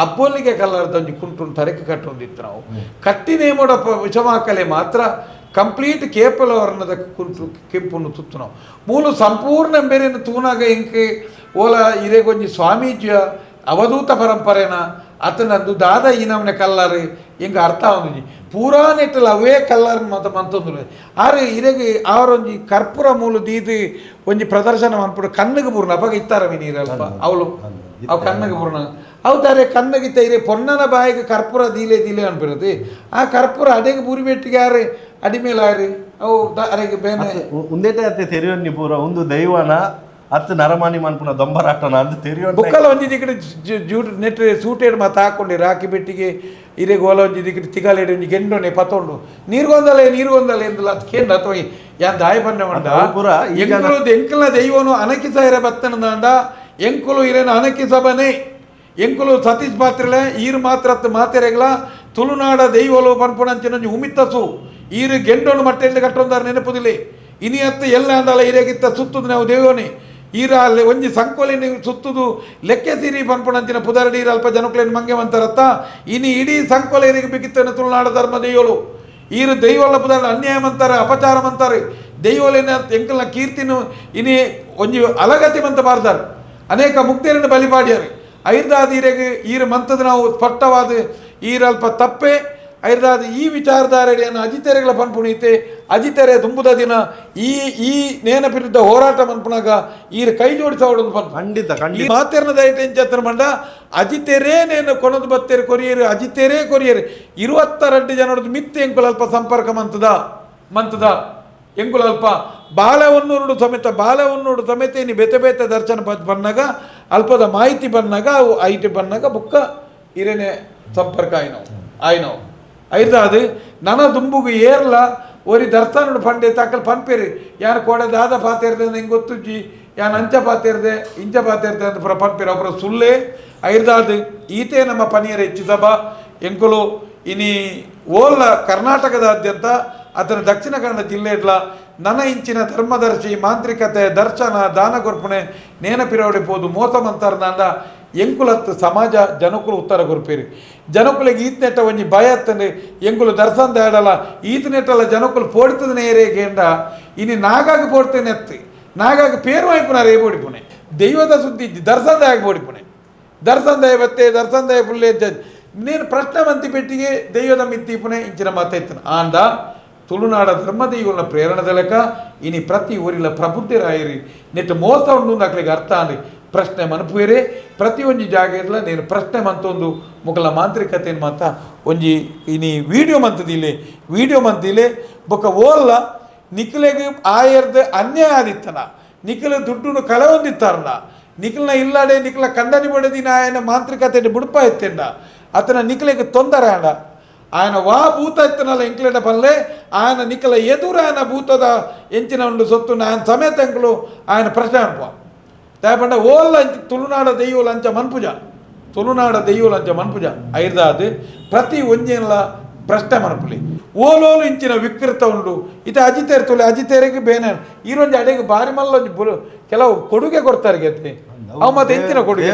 ಅಬ್ಬೊಲ್ಲಿಗೆ ಕಲ್ಲರ್ದ ಒಂಜಿ ಕುಂಟುನ್ ತರಕೆ ಕಟ್ಟೊಂದಿತ್ತು ನಾವು ಕಟ್ಟಿನೇಮೋಡ ವಿಷಮಾಕಲೆ ಮಾತ್ರ ಕಂಪ್ಲೀಟ್ ಕೇಪಲ ವರ್ಣದ ಕುಂಟು ಕೆಂಪುನ್ನು ತುತ್ತು ನಾವು ಮೂಲು ಸಂಪೂರ್ಣ ಬೇರೆಯನ್ನು ತೂನಾಗ ಇಂಕೆ ಓಲ ಇರೇಗೊಂಜಿ ಸ್ವಾಮೀಜಿಯ ಅವಧೂತ ಪರಂಪರೆನ ಅತನದ್ದು ದಾದ ಈ ನಮ್ಮನೆ ಕಲ್ಲರ್ ಹಿಂಗೆ ಅರ್ಥ ಆಗಿ ಪೂರಾ ನೆಟ್ಟಲ್ಲಿ ಅವೇ ಕಲ್ಲರ್ ಮತ್ತು ಮಂತೊಂದು ಆರು ಇರೆಗೆ ಅವರೊಂಜಿ ಕರ್ಪೂರ ಮೂಲು ದೀದಿ ಒಂಜಿ ಪ್ರದರ್ಶನ ಮಾಡ್ಬಿಟ್ಟು ಕಣ್ಣಿಗೆ ಬೂರ್ನ ಅವಾಗ ಇತ್ತಾರವಿ ನೀರಲ್ಪ ಅವಳು ಅವು ಕಣ್ಣಿಗೆ ಬೂರ್ನ ಅವು ತಾರೆ ಕಣ್ಣಿಗಿತ್ತ ಇರೆ ಪೊನ್ನನ ಬಾಯಿಗೆ ಕರ್ಪೂರ ದೀಲೆ ಅನ್ಬಿರೋದು ಆ ಕರ್ಪೂರ ಅಡೆಗೆ ಬೂರಿ ಬೆಟ್ಟಿಗೆ ಯಾರು ಅಡಿಮೇಲೆ ಯಾರು ಅವು ಅರೆಗೆ ಬೇನೆ ಉಂದೇಟೆ ಅತ್ತೆ ತೆರೆಯೊನ್ನಿ ಪೂರ ಒಂದು ದೈವನ ಅತ್ತು ನರಮಾನಿ ಮನ್ಪುನ ದೊಂಬರಾಟನ ಅದು ತೆರೆಯೋ ಬುಕ್ಕಲ ಒಂಜಿ ದಿಕ್ಕಡೆ ಜೂಟ್ ನೆಟ್ ಸೂಟೇಡ್ ಮಾತು ಹಾಕೊಂಡೆ ರಾಕಿ ಬೆಟ್ಟಿಗೆ ಇರೆ ಗೋಲ ಒಂಜಿ ದಿಕ್ಕಡೆ ತಿಗಾಲೇಡಿ ಒಂಜಿ ಗೆಂಡೊನೆ ಪತ್ತೊಂಡು ನೀರ್ಗೊಂದಲೆ ಎಂದಲ್ಲ ಅದು ಕೇಂದ್ರ ಅಥವಾ ಯಾನ್ ದಾಯ ಪನ್ನೆ ಮಂಡ ಎಂಕಲ್ನ ದೈವನು ಅನಕಿಸ ಇರ ಬತ್ತನಂದ ಎಂಕುಲು ಇರೇನ ಅನಕಿ ಸಭನೆ ಎಂಕುಲು ಸತೀಶ್ ಪಾತ್ರೆಲೆ ಈರು ಮಾತ್ರ ಮಾತೆರೆಗಳ ತುಳುನಾಡ ದೈವಲು ಪನ್ಪುಣಂಚಿನ ಉಮಿತ್ತಸು ಈರು ಗೆಂಡೊಂಡು ಮಟ್ಟೆಲ್ಲಿ ಕಟ್ಟೊಂದಾರ ನೆನಪುದಿಲ್ಲ ಇನಿ ಹತ್ತು ಎಲ್ಲ ಅಂದಲ್ಲ ಇರೇಗಿತ್ತ ಸುತ್ತದು ನಾವು ದೇವನೇ ಈರ ಅಲ್ಲಿ ಒಂಜಿ ಸಂಕೋಲಿನ ಸುತ್ತುದು ಲೆಕ್ಕೆ ಸೀರಿ ಪನ್ಪುಣಂಚಿನ ಪುದರಡಿ ಅಲ್ಪ ಜನಕ್ಲೇನು ಮಂಗೆ ಮಂತಾರತ್ತ ಇನಿ ಇಡೀ ಸಂಕೋಲ ಇರಿಗೆ ಬೇಕಿತ್ತೇನೆ ತುಳುನಾಡ ಧರ್ಮ ದೈವಲು ಈರು ದೈವಲ್ಲ ಪುದರ ಅನ್ಯಾಯ ಮಂತಾರೆ ಅಪಚಾರ ಮಂತಾರೆ ದೈವಲೇನ ಎಂಕಲ್ನ ಕೀರ್ತಿನ ಇನಿ ಒಂಜಿ ಅಲಗತಿ ಮಂತ ಬಾರ್ದಾರ ಅನೇಕ ಮುಕ್ತಿಯರನ್ನು ಬಲಿಪಾಡ್ಯಾರೆ ಐರ್ದಾದ ಈರೆಗೆ ಈರು ಮಂತದ ನಾವು ಸ್ಪಷ್ಟವಾದ ಈರಲ್ಪ ತಪ್ಪೆ ಐರ್ದಾದ ಈ ವಿಚಾರಧಾರೆಯನ್ನು ಅಜಿತೆರೆಗಳ ಪನ್ಪುಣಿತೆ ಅಜಿತೆರೆ ತುಂಬುದ ದಿನ ಈ ನೇನಪಿರಿದ್ದ ಹೋರಾಟ ಮನ್ಪುಣಾಗ ಈರು ಕೈ ಜೋಡಿಸೋಡು ಖಂಡಿತ ಮಾತೆರ್ನ ದಯಟೆಂಚತ್ರ ಮಂಡ ಅಜಿತೆರೇ ನೇನು ಕೊನದು ಬತ್ತೇರು ಕೊರಿಯರು ಅಜಿತೆರೇ ಕೊರಿಯರು 22 ಜನರದ್ದು ಮಿತ್ತೆ ಎಂಕುಲಲ್ಪ ಸಂಪರ್ಕ ಮಂತದ ಎಂಕುಲಲ್ಪ ಬಾಲವನ್ನೂರು ಸಮೇತ ಇನ್ನು ಬೇತೆ ದರ್ಶನ ಬಂದಾಗ ಅಲ್ಪದ ಮಾಹಿತಿ ಬಂದಾಗ ಅವು ಐಟಿ ಬಂದಾಗ ಬುಕ್ಕ ಇರೇನೆ ಸಂಪರ್ಕ ಆಯ್ನವು ಐದಾದು ನನ್ನ ದುಂಬುಗು ಏರ್ಲ ಒರಿ ದರ್ಶನ ಪಂಡೆ ತಾಕಲ್ ಪನ್ಪೇರಿ ಯಾನು ಕೋಡೆ ದಾದ ಪಾತಿರ್ದೆ ಹಿಂಗೆ ಗೊತ್ತುಜ್ಜಿ ಯಾನು ಅಂಚ ಪಾತಿರ್ದೆ ಇಂಚ ಪಾತಿರ್ದೆ ಅಂತ ಪುರ ಪನ್ಪೇರಿ ಅಪುರ ಸುಳ್ಳೆ ಐದಾದು ಈತೆ ನಮ್ಮ ಪನಿಯರ ಹೆಚ್ಚು ಸಭಾ ಎಂಕುಲು ಇನಿ ಓಲ್ಲ ಕರ್ನಾಟಕದಾದ್ಯಂತ ಅದರ ದಕ್ಷಿಣ ಕನ್ನಡ ಜಿಲ್ಲೆಡ್ಲ ನನ್ನ ಇಂಚಿನ ಧರ್ಮದರ್ಶಿ ಮಾಂತ್ರಿಕತೆ ದರ್ಶನ ದಾನ ಕೊರ್ಪಣೆ ನೇನಪಿರೋಡೆ ಪೋದು ಮೋಸ ಮಂತಾರ್ದಂಡ ಎಂಕುಲತ್ತು ಸಮಾಜ ಜನಕುಲು ಉತ್ತರ ಕೊರ್ಪೇರಿ ಜನಕುಲಿಗೆ ಈತ್ನೆಟ್ಟ ಒಂಜಿ ಭಯ ಅತ್ತಂದ್ರೆ ಎಂಕುಲು ದರ್ಶನ ದಾಡಲ್ಲ ಈತ್ನೆಟ್ಟಲ್ಲ ಜನಕುಲು ಪೋಡ್ತದ ನೇರೇಗೇಂಡ ಇನಿ ನಾಗಾಗ ಪೋಡ್ತೇನೆ ಎತ್ತಿ ನಾಗಾಗ ಪೇರು ಆಯ್ಪುನಾರ ಏ ಬೋಡಿಪುಣೆ ದೈವದ ಸುದ್ದಿ ದರ್ಶನ ದಾಯ ಬೋಡಿಪುಣೆ ದರ್ಶನ ದಾಯ ಬತ್ತೆ ದರ್ಶನ ದಾಯ ಪುಲ್ಲೆ ನೀನು ಪ್ರಶ್ನೆ ಮಂತಿ ಪೆಟ್ಟಿಗೆ ದೈವದ ಮಿತ್ತಿಪುಣೆ ಇಂಚಿನ ಮಾತಾಯ್ತಾನೆ ಆಂಡ ತುಳುನಾಡ ಧರ್ಮದೈವನ ಪ್ರೇರಣದ ಲೆಕ್ಕ ಇನಿ ಪ್ರತಿ ಊರಿಲ ಪ್ರಬುದ್ಧರಾಯಿರಿ ನೆಟ್ಟು ಮೋಸ ಉಂಡು ಅಕ್ಲಿಗೆ ಅರ್ಥ ಅಂದ್ರಿ ಪ್ರಶ್ನೆ ಮನಪುವೇರೆ ಪ್ರತಿಯೊಂದು ಜಾಗ ಇರಲ್ಲ ನೀನು ಪ್ರಶ್ನೆ ಮಂತೊಂದು ಮುಗಲ ಮಾಂತ್ರಿಕತೆಯನ್ನು ಮಾತ ಒಂಜಿ ಇನಿ ವಿಡಿಯೋ ಮಂತಿಲೆ ಬೊಕ್ಕ ಓಲ್ಲ ನಿಖಿಲೆಗೆ ಆಯರ್ದ ಅನ್ಯಾಯ ಆದಿತ್ತನ ನಿಖಿಲ ದುಡ್ಡು ಕಳೆ ಹೊಂದಿತ್ತಾರಲ್ಲ ನಿಖಿಲ್ನ ಇಲ್ಲಾಡೆ ನಿಖಿಲ ಕಂಡನಿ ಬಡದಿನ ಆಯನ ಮಾಂತ್ರಿಕತೆ ಬುಡ್ಪ ಎತ್ತೆಂಡ ಆತನ ನಿಖಿಲೆಗೆ ತೊಂದರೆ ಆಂಡ ఆయన వా భూత ఎత్తనాల ఎంకలేట పనులే ఆయన నిక్కల ఎదురు ఆయన భూతದ ಎಂಚಿನ ಒಂದು ಸೊತ್ತು ఆయన ಸಮೇತ ಎಂಕಲು ఆయన ಪ್ರಶ್ನೆ ಅನ್ಪ ತಾಪಂಡ ಓಲ್ಲ ತುಳುನಾಡ ದೆಯ್ಯೋಲ ಅಂಚ ಮನ್ಪುಜ ಐರ್ದಾದು ಪ್ರತಿ ಒಂಜೇನಲ ಪ್ರಶ್ನೆ ಮನಪುಲಿ ಓಲೋಲು ಇಂಚಿನ ವಿಕೃತ ಉಂಡು ಇತ ಅಜಿತೇರಿಗೆ ಬೇನೆ ಈರೊಂದು ಅಡೆಗೆ ಬಾರಿ ಮಲ್ಲ ಕೆಲವು ಕೊಡುಗೆ ಕೊಡ್ತಾರೆ ಗೆದ್ದೆ ಅವು ಮತ್ತೆ ಎಂಚಿನ ಕೊಡುಗೆ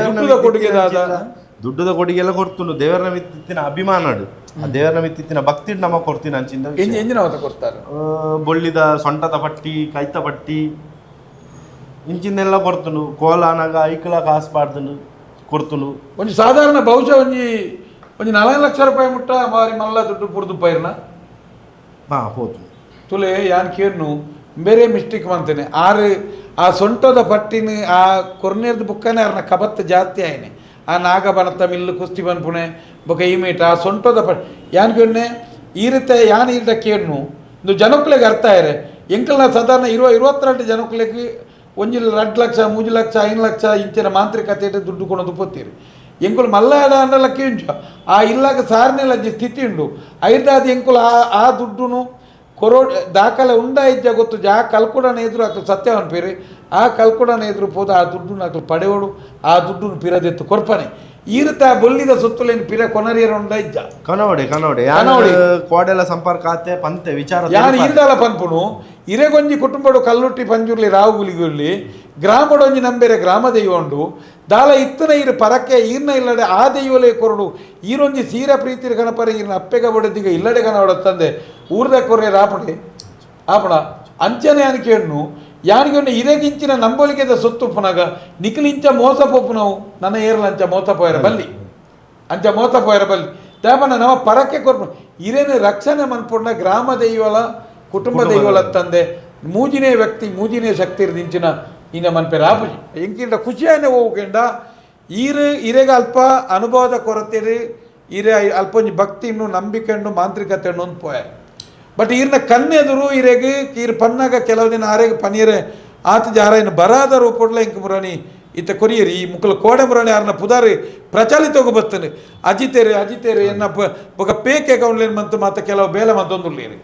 ದುಡ್ಡದ ಕೊಡುಗೆ ಎಲ್ಲ ಕೊಡ್ತು ದೇವರ ಮಿತ್ತಿನ ಅಭಿಮಾನಡು ಆ ದೇವರ ಮಿತ್ತಿನ ಭಕ್ತಿ ನಮ್ಮ ಕೊಡ್ತೀನಿ ಅಂಚಿಂದ ಎಂಜಿನ ಕೊಡ್ತಾರೆ ಬೊಳ್ಳಿದ ಸೊಂಟದ ಪಟ್ಟಿ ಕೈತ ಪಟ್ಟಿ ಇಂಚಿಂದೆಲ್ಲ ಕೊಡ್ತನು ಕೋಲಾನಾಗ ಐಕಲ ಕಾಸ್ಬಾರ್ದನು ಕೊಡ್ತನು ಒಂದು ಸಾಧಾರಣ ಬಹುಶಃ ಒಂದು 4 ಲಕ್ಷ ರೂಪಾಯಿ ಮುಟ್ಟ ಮಾರಿ ಮಲ್ಲ ದುಡ್ಡು ಪುರ್ದು ಪೈರ್ನ ಹೋತು ತುಲೆ ಯಾನ್ಕೇನು ಬೇರೆ ಮಿಸ್ಟೇಕ್ ಮಾಡ್ತೇನೆ ಆರು ಆ ಸೊಂಟದ ಪಟ್ಟಿನ ಆ ಕೊರ್ನೇರ್ದು ಬುಕ್ಕನೇ ಅವ್ರನ್ನ ಕಬತ್ತು ಜಾಸ್ತಿ ಆಯ್ನೆ ಆ ನಾಗ ಬನತ ಮಿಲ್ಲು ಕುಸ್ತಿ ಬನ್ಪುಣೆ ಬೊಕ ಈ ಮೀಟ ಆ ಸೊಂಟದ ಪಟ್ಟಿ ಯಾನ್ಕೇನೆ ಈ ರೀತಿ ಯಾನ್ ಇಲ್ದ ಕೇನು ಇದು ಜನಕ್ಕಳಿಗೆ ಅರ್ಥ ಆಯ್ರೆ ಎಂಕಲ್ನ ಸಾಧಾರಣ 22 ಜನಕ್ಕಳಿಗೆ 1 ಲಕ್ಷ 3 ಲಕ್ಷ 5 ಲಕ್ಷ ಇಂಚಿನ ಮಾಂತ್ರಿಕತೆ ದುಡ್ಡು ಕೊಡೋದು ಪೋತೀರಿ ಎಂಕುಲು ಮಲ್ಲಾಡ ಅಂಡಲಕ್ಕೆ ಉಂಚು ಆ ಇಲ್ಲಾಗ ಸಾರಿನೆಲ್ಲ ಸ್ಥಿತಿ ಉಂಡು ಐದಾದ ಎಂಕುಲು ಆ ದುಡ್ಡುನು ದಾಖಲೆ ಉಂಡಾಯಿದ್ದ ಗೊತ್ತು ಆ ಕಲ್ಕುಡನ ಎದುರು ಅಕ್ಲು ಸತ್ಯ ಅನ್ಪೇರಿ ಆ ಕಲ್ಕುಡನ ಎದುರು ಪೋದ ಆ ದುಡ್ಡು ಅಕ್ಲು ಪಡೆಯೋಡು ಆ ದುಡ್ಡು ಪಿರದೆತ್ತು ಕೊರ್ಪನೆ ಈರುತ್ತ ಬೊಲ್ಲಿದ ಸುತ್ತಲೇನು ಪಿರ ಕೊನರಿಯರ ಉಂಡಾಯಿದ್ದ ಕನೋಡೆ ಕೋಡೆಲ ಸಂಪರ್ಕ ಆತೆ ಪಂತೆ ವಿಚಾರ ಯಾರು ಈರ್ದಾಲ ಪನ್ಪುನು ಇರೆಗೊಂಜಿ ಕುಟುಂಬಡು ಕಲ್ಲುಟ್ಟಿ ಪಂಜುರ್ಲಿ ರಾವುಗುಲಿಗುಳ್ಳಿ ಗ್ರಾಮಡೊಂಜಿ ನಂಬೇರೆ ಗ್ರಾಮ ದೈವ ಉಂಡು ದಾಲ ಇತ್ತನ ಇರು ಪರಕ್ಕೆ ಈರ್ನ ಇಲ್ಲಡೆ ಆ ದೈವಲೇ ಕೊರಡು ಈರೊಂಜಿ ಸೀರ ಪ್ರೀತಿರ ಕಣಪರ ಈರ್ನ ಅಪ್ಪೆಗ ಬಡದಿಗ ಇಲ್ಲಡೆ ಕಣ ಹೊಡತ್ತಂದೆ ಊರ್ದ ಕೊರೆ ರಾಪಡೆ ಆಪಣ ಅಂಚನೆ ಅನಿಕೆಯನ್ನು ಯಾನಿಗೆ ಇರೆಗಿಂಚಿನ ನಂಬೋಲಿಕೆದ ಸೊತ್ತು ಪುನಗ ನಿಖಿಲಿಂಚ ಮೋಸ ಪೋಪು ನಾವು ನನ್ನ ಏರ್ಲ ಅಂಚ ಮೋಸ ಪೋಯರ ಬಲ್ಲಿ ಅಂಚ ಮೋಸ ಪೋಯರ ಬಲ್ಲಿ ದೇವನ ನಮ್ಮ ಪರಕ್ಕೆ ಕೊರ್ಪು ಇರೇನು ರಕ್ಷಣೆ ಮನ್ಪುಂಡ ಗ್ರಾಮ ದೈವಲ ಕುಟುಂಬ ದೈವಲ ತಂದೆ ಮೂಜಿನೇ ವ್ಯಕ್ತಿ ಮೂಜಿನೇ ಶಕ್ತಿ ದಿಂಚಿನ ಇನ್ನ ಮನ್ಪೆ ರಾಪುಜಿ ಎಂಕಿಂದ ಖುಷಿಯಾನೆ ಹೋಗ್ಕೊಂಡ ಇರೆಗ ಅಲ್ಪ ಅನುಭವದ ಕೊರತೆ ಇರೆ ಅಲ್ಪೊಂಜಿ ಭಕ್ತಿಯನ್ನು ನಂಬಿಕೆಯನ್ನು ಮಾಂತ್ರಿಕತೆಯನ್ನು ಒಂದು ಪೋಯ ಬಟ್ ಈರ್ನ ಕಣ್ಣೆದುರು ಇರೆಗೆ ಈರ್ ಪನ್ನಾಗ ಕೆಲವು ದಿನ ಆರೆಗೆ ಪನೀರೆ ಆತ ಜಾರ ಇನ್ನು ಬರಾದ ರೂಪಡ್ಲ ಇಂಕ ಮುರಾಣಿ ಇತ್ತ ಕೊರಿಯರಿ ಈ ಮುಕ್ಕಲು ಕೋಡೆ ಮುರಾಣಿ ಯಾರನ್ನ ಪುದಾರಿ ಪ್ರಚಲಿತೋಗು ಬರ್ತನೆ ಅಜಿತೇರಿ ಎನ್ನ ಬೊಕ ಪೇಕೆ ಕೌಂಡ್ಲೇನು ಮಂತು ಮತ್ತು ಕೆಲವು ಬೇಲೆ ಮಂತೊಂದುರ್ಲೇರಿ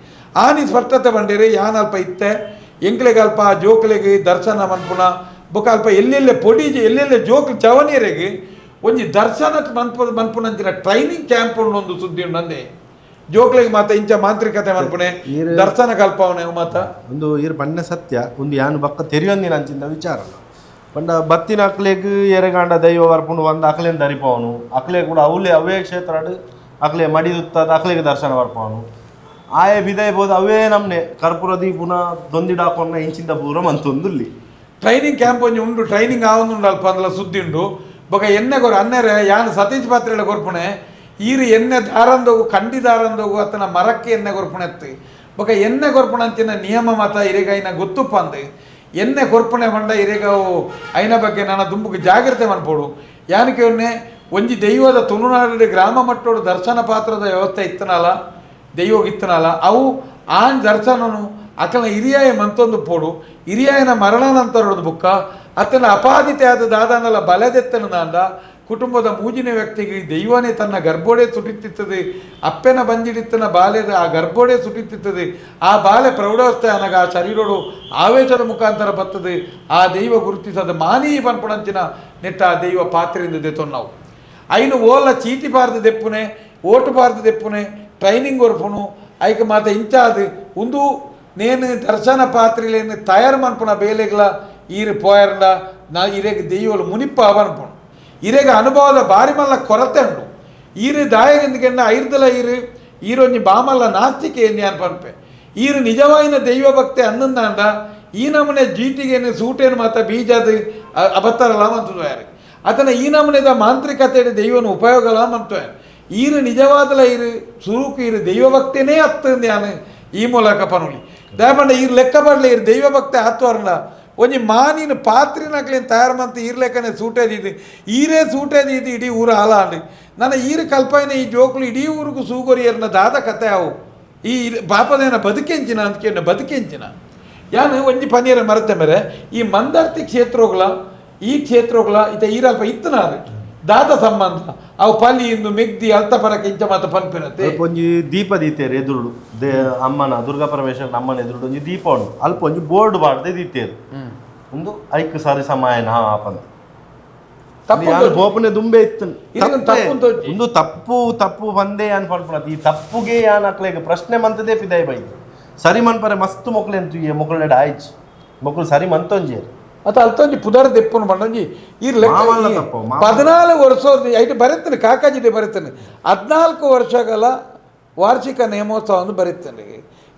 ಆನಿ ಸ್ಪಷ್ಟತೆ ಬಂಡೇರಿ ಯಾನ್ ಅಲ್ಪ ಇತ್ತೆ ಎಂಕ್ಲೆಗೆ ಅಲ್ಪ ಆ ಜೋಕ್ಲೆಗೆ ದರ್ಶನ ಮನ್ಪುನ ಬೊಕ ಅಲ್ಪ ಎಲ್ಲೆಲ್ಲೆ ಪೊಡಿಜಿ ಎಲ್ಲೆಲ್ಲೆ ಜೋಕ್ಲು ಚವನಿಯರೆಗೆ ಒಂಜಿ ದರ್ಶನ ಮನ್ಪುನಂಚಿನ ಟ್ರೈನಿಂಗ್ ಕ್ಯಾಂಪ್ ಒಂದು ಸುದ್ದಿ ಉಂಡಂದೆ ಜೋಕ್ಲೆಗೆ ಮಾತ ಇಂಚ ಮಾಂತ್ರಿಕತೆ ಮನ್ಪುಣೆ ದರ್ಶನ ಕಲ್ಪವನೆ ಮಾತ ಒಂದು ಈರು ಬಣ್ಣ ಸತ್ಯ ಒಂದು ಯಾನು ಬಕ್ಕ ತೆರಿಯೊಂದಿನ ಅಂಚಿಂದ ವಿಚಾರ ಪಂಡ ಬತ್ತಿನ ಅಕ್ಲೆಗ್ ಎರೆಗಾಂಡ ದೈವ ಬರ್ಪುಂಡು ಒಂದು ಅಕ್ಲೆನ್ ದರಿಪವನು ಅಕ್ಲೆ ಕೂಡ ಅವೇ ಕ್ಷೇತ್ರ ಅಕ್ಲೆ ಮಡಿದುತ್ತದ ಅಕ್ಲೆಗೆ ದರ್ಶನ ಬರ್ಪವನು ಆಯೆ ಬಿದೈ ಬೋದು ಅವೇ ನಮ್ನೆ ಕರ್ಪೂರದಿ ಪುನಃ ದೊಂದಿಡಾಕೊಂಡ ಇಂಚಿಂದ ಪೂರ ಮಂತೊಂದುಲ್ಲಿ ಟ್ರೈನಿಂಗ್ ಕ್ಯಾಂಪ್ ಒಂಜಿ ಉಂಡು ಟ್ರೈನಿಂಗ್ ಆವೊಂದುಂಡು ಅಲ್ಪ ಅಂದಲ ಸುದ್ದಿ ಉಂಡು ಬೊಕ ಎಣ್ಣೆ ಕೊರ ಅನ್ನೆರೆ ಯಾನು ಸತೀಶ್ ಪಾತ್ರೆಲ ಕೊರ್ಪುಣೆ ಈರು ಎಣ್ಣೆ ದಾರಂದೋಗು ಕಂಡಿ ದಾರಂದೋಗು ಅತನ ಮರಕ್ಕೆ ಎಣ್ಣೆ ಕೊರ್ಪುಣೆ ಎತ್ತಿ ಬೊಕ ಎಣ್ಣೆ ಕೊರ್ಪುಣ ಅಂಚಿನ ನಿಯಮ ಮತ ಇರೆಗ ಐನ ಗೊತ್ತುಪ್ಪ ಅಂದು ಎಣ್ಣೆ ಕೊರ್ಪುಣೆ ಮಂಡ ಇರೆಗವು ಐನ ಬಗ್ಗೆ ನನ್ನ ದುಂಬುಗೆ ಜಾಗ್ರತೆ ಮನ್ಪೋಡು ಯಾನಕ್ಕೆ ಒನ್ನೆ ಒಂಜಿ ದೈವದ ತುಳುನಾಡು ಗ್ರಾಮ ಮಟ್ಟೋಡು ದರ್ಶನ ಪಾತ್ರದ ವ್ಯವಸ್ಥೆ ಇತ್ತನಲ್ಲ ದೈವಗೆ ಇತ್ತನಲ್ಲ ಅವು ಆನ್ ದರ್ಶನನು ಅತನ ಹಿರಿಯಾಯ ಮಂತೊಂದು ಪೋಡು ಹಿರಿಯಾಯನ ಮರಣಾನಂತರದ ಬುಕ್ಕ ಅತನ ಅಪಾದಿತೆ ಆದ ದಾದಾನಲ್ಲ ಬಲದೆತ್ತನ ದಾಂಡ ಕುಟುಂಬದ ಮೂಜಿನ ವ್ಯಕ್ತಿಗೆ ದೈವನೇ ತನ್ನ ಗರ್ಭೋಡೆ ಸುಟಿತ್ತಿತ್ತದೆ ಅಪ್ಪೆನ ಬಂಜಿಡಿತ್ತನ ಬಾಲ್ಯದ ಆ ಗರ್ಭೋಡೆ ಸುಟಿತ್ತಿತ್ತದೆ ಆ ಬಾಲ್ಯ ಪ್ರೌಢಾವಸ್ಥೆ ಅನಗ ಆ ಶರೀರೋಡು ಆವೇಶದ ಮುಖಾಂತರ ಬರ್ತದೆ ಆ ದೈವ ಗುರುತಿಸದ ಮಾನೀ ಪನ್ಪುಣಂಚಿನ ನೆಟ್ಟ ಆ ದೈವ ಪಾತ್ರೆಯಿಂದ ದೆತ್ತೊಂದು ನಾವು ಐನು ಓಲ ಚೀಟಿ ಪಾರ್ದು ದೆಪ್ಪುನೆ ಓಟು ಪಾರ್ದು ದೆಪ್ಪುನೆ ಟ್ರೈನಿಂಗ್ ಒರ್ಪುನು ಐಕ ಮಾತ ಇಂಚಾದು ಒಂದು ನೇನು ದರ್ಶನ ಪಾತ್ರೆಲೇನು ತಯಾರು ಮನ್ಪುನ ಬೇಲೆಗ್ಲ ಈರು ಪೋಯರ್ಲ ನಾ ಇರೆಗೆ ದೈವಲು ಮುನಿಪ್ಪ ಅವನ್ಪುಣು ಇರೆಗ ಅನುಭವದ ಬಾರಿ ಮಲ್ಲ ಕೊರತೆ ಉಂಡು ಈರು ದಾಯಗೆಂದಿಗೆಂಡ ಐರ್ದಲ ಈರೊಂಜಿ ಬಾಮಲ್ಲ ನಾಸ್ತಿಕೆ ಎನ್ನಿ ಅನ್ಪನ್ಪೆ ಈರು ನಿಜವಾಯಿನ ದೈವ ಭಕ್ತಿ ಅನ್ನಂದಾಂಡ ಈ ನಮೂನೆ ಜೀಟಿಗೇನು ಸೂಟೇನು ಮಾತ ಬೀಜದ ಅಬತ್ತರಲ್ಲ ಮಂತುಯಾರು ಅತನ ಈ ನಮೂನೆದ ಮಾಂತ್ರಿಕತೆ ದೈವನ ಉಪಯೋಗಲ ಮಂತುಯಾರು ಈರು ನಿಜವಾದಲ ಸುರುಕು ದೈವ ಭಕ್ತಿನೇ ಹತ್ತಂದು ಯಾನು ಈ ಮೂಲಕ ಪನುಲಿ ದಯಪಂಡ ಈರು ಲೆಕ್ಕ ಬರಲಿ ದೈವ ಭಕ್ತಿ ಹತ್ತುವರಲ್ಲ ಒಂಜಿ ಮಾನಿನ ಪಾತ್ರಿನಕ್ಲೇನು ತಯಾರು ಮಂತ ಲೆಕ್ಕನೆ ಸೂಟೇದಿದ್ದು ಈರೇ ಸೂಟೇದಿದ್ದು ಇಡೀ ಊರು ಹಾಲಾಂಡು ನನ್ನ ಈರು ಕಲ್ಪನೆ ಈ ಜೋಕ್ಲು ಇಡೀ ಊರಿಗೂ ಸೂಗೊರಿಯರ್ನ ದಾದ ಕತೆ ಅವು ಈ ಪಾಪದೇನ ಬದುಕೆಂಚಿನ ಅಂದ್ಕೊಂಡು ಬದುಕೆಂಚಿನ ಯಾನು ಒಂಜಿ ಪನೀರ ಮರತೆ ಮೇರೆ ಈ ಮಂದಾರ್ತಿ ಕ್ಷೇತ್ರಗಳ ಈ ಕ್ಷೇತ್ರಗಳ ಈರಲ್ಪ ಇತ್ತನಾರು ದಾದ ಸಂಬಂಧ ಅವು ಪಲಿ ಇಂದು ಮೆಗ್ದಿ ಅಲ್ತಪರಕ್ಕೆ ಇಂಚ ಮಾತ ಪನ್ಪಿನತೆ ಒಂಜಿ ದೀಪ ದೀತೇರು ಎದುರುಡು ಅಮ್ಮನ ದುರ್ಗಾ ಪರಮೇಶ್ವರನ ಅಮ್ಮನ ಎದುರುಡು ಒಂಜಿ ದೀಪ ಉಂಡು ಅಲ್ಪ ಒಂಜಿ ಬೋರ್ಡ್ ಬಾಡ್ದೆ ದೀತೇರು ಒಂದು ಐಕ್ ಸಾರಿ ಸಮಾಯನ ಆಪಂತ ಬೋಪನೆ ದುಂಬೆ ಇತ್ತು ಒಂದು ತಪ್ಪು ಬಂದೇ ಅನ್ ಪಡ್ಪುಣತ್ ಈ ತಪ್ಪುಗೆ ಯಾನ್ ಅಕ್ಲೆಗೆ ಪ್ರಶ್ನೆ ಮಂತದೇ ಪಿದಾಯ್ ಬೈ ಸರಿ ಮನ್ಪರೆ ಮಸ್ತ್ ಮೊಕ್ಲೆಂತು ಮೊಕ್ಲೆಡ್ ಆಯ್ಚ್ ಮೊಕ್ಲು ಸರಿ ಮಂತೊಂಜೇರು ಮತ್ತು ಅಲ್ತೊಂಜಿ ಪುದರ್ ದೆಪ್ಪುನು ಬಂಡೊಂಜಿ ಈರ್ 14 ವರ್ಷ ಐಟು ಬರೀತೇನೆ ಕಾಕಾಜಿದೆ ಬರೀತೇನೆ 14 ವರ್ಷಗಳ ವಾರ್ಷಿಕ ನೇಮೋತ್ಸವವನ್ನು ಬರೀತೇನೆ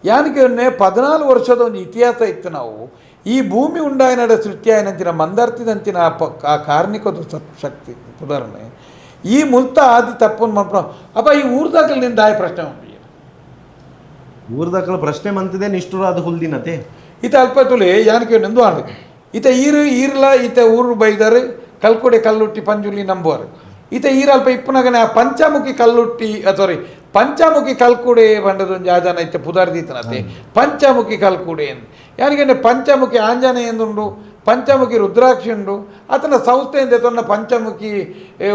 ಯಾನಿಗೆ 14 ವರ್ಷದ ಒಂದು ಇತಿಹಾಸ ಇತ್ತು ನಾವು ಈ ಭೂಮಿ ಉಂಡಾಯನಡ ಸೃಷ್ಟಿಯಾಯನಂಚಿನ ಮಂದಾರ್ತಿದಂಚಿನ ಆ ಕಾರ್ಣಿಕದ ಶಕ್ತಿ ಉದಾಹರಣೆ ಈ ಮುಲ್ತ ಆದಿ ತಪ್ಪನ್ನು ಮಾಡ್ಕೊಂಡು ಅಪ್ಪ ಈ ಊರ್ದಾಗಲಿ ನಿಂದ ಆಯ ಪ್ರಶ್ನೆ ಉಂಟು ಊರ್ದಕ್ಕಳ ಪ್ರಶ್ನೆ ಮಂತಿದೆ ನಿಷ್ಠುರ ಅದು ಹುಲ್ದಿನತೆ ಈತ ಅಲ್ಪ ತುಳಿ ಯಾನಕ್ಕೆ ನಂದು ಆಡು ಈತ ಈರ್ಲ ಈತ ಊರು ಬೈದಾರು ಕಲ್ಕೊಡೆ ಕಲ್ಲುಟ್ಟಿ ಪಂಜುಲಿ ನಂಬುವಾರು ಈತ ಈರಲ್ಪ ಇಪ್ಪನಾಗನೆ ಆ ಪಂಚಮುಖಿ ಕಲ್ಲುಟ್ಟಿ ಸಾರಿ ಪಂಚಮುಖಿ ಕಲ್ಕುಡೆ ಬಂಡದೊಂದು ಯಾಜನ ಇತ್ತೆ ಪುದಾರ್ದೀತನತೆ ಪಂಚಮುಖಿ ಕಲ್ಕುಡೆ ಎಂದು ಯಾನಿಗೆ ಪಂಚಮುಖಿ ಆಂಜನೇಯ ಎಂದುಂಡು ಪಂಚಮುಖಿ ರುದ್ರಾಕ್ಷಿ ಉಂಡು ಆತನ ಸಂಸ್ಥೆಯಿಂದ ತೊನ್ನ ಪಂಚಮುಖಿ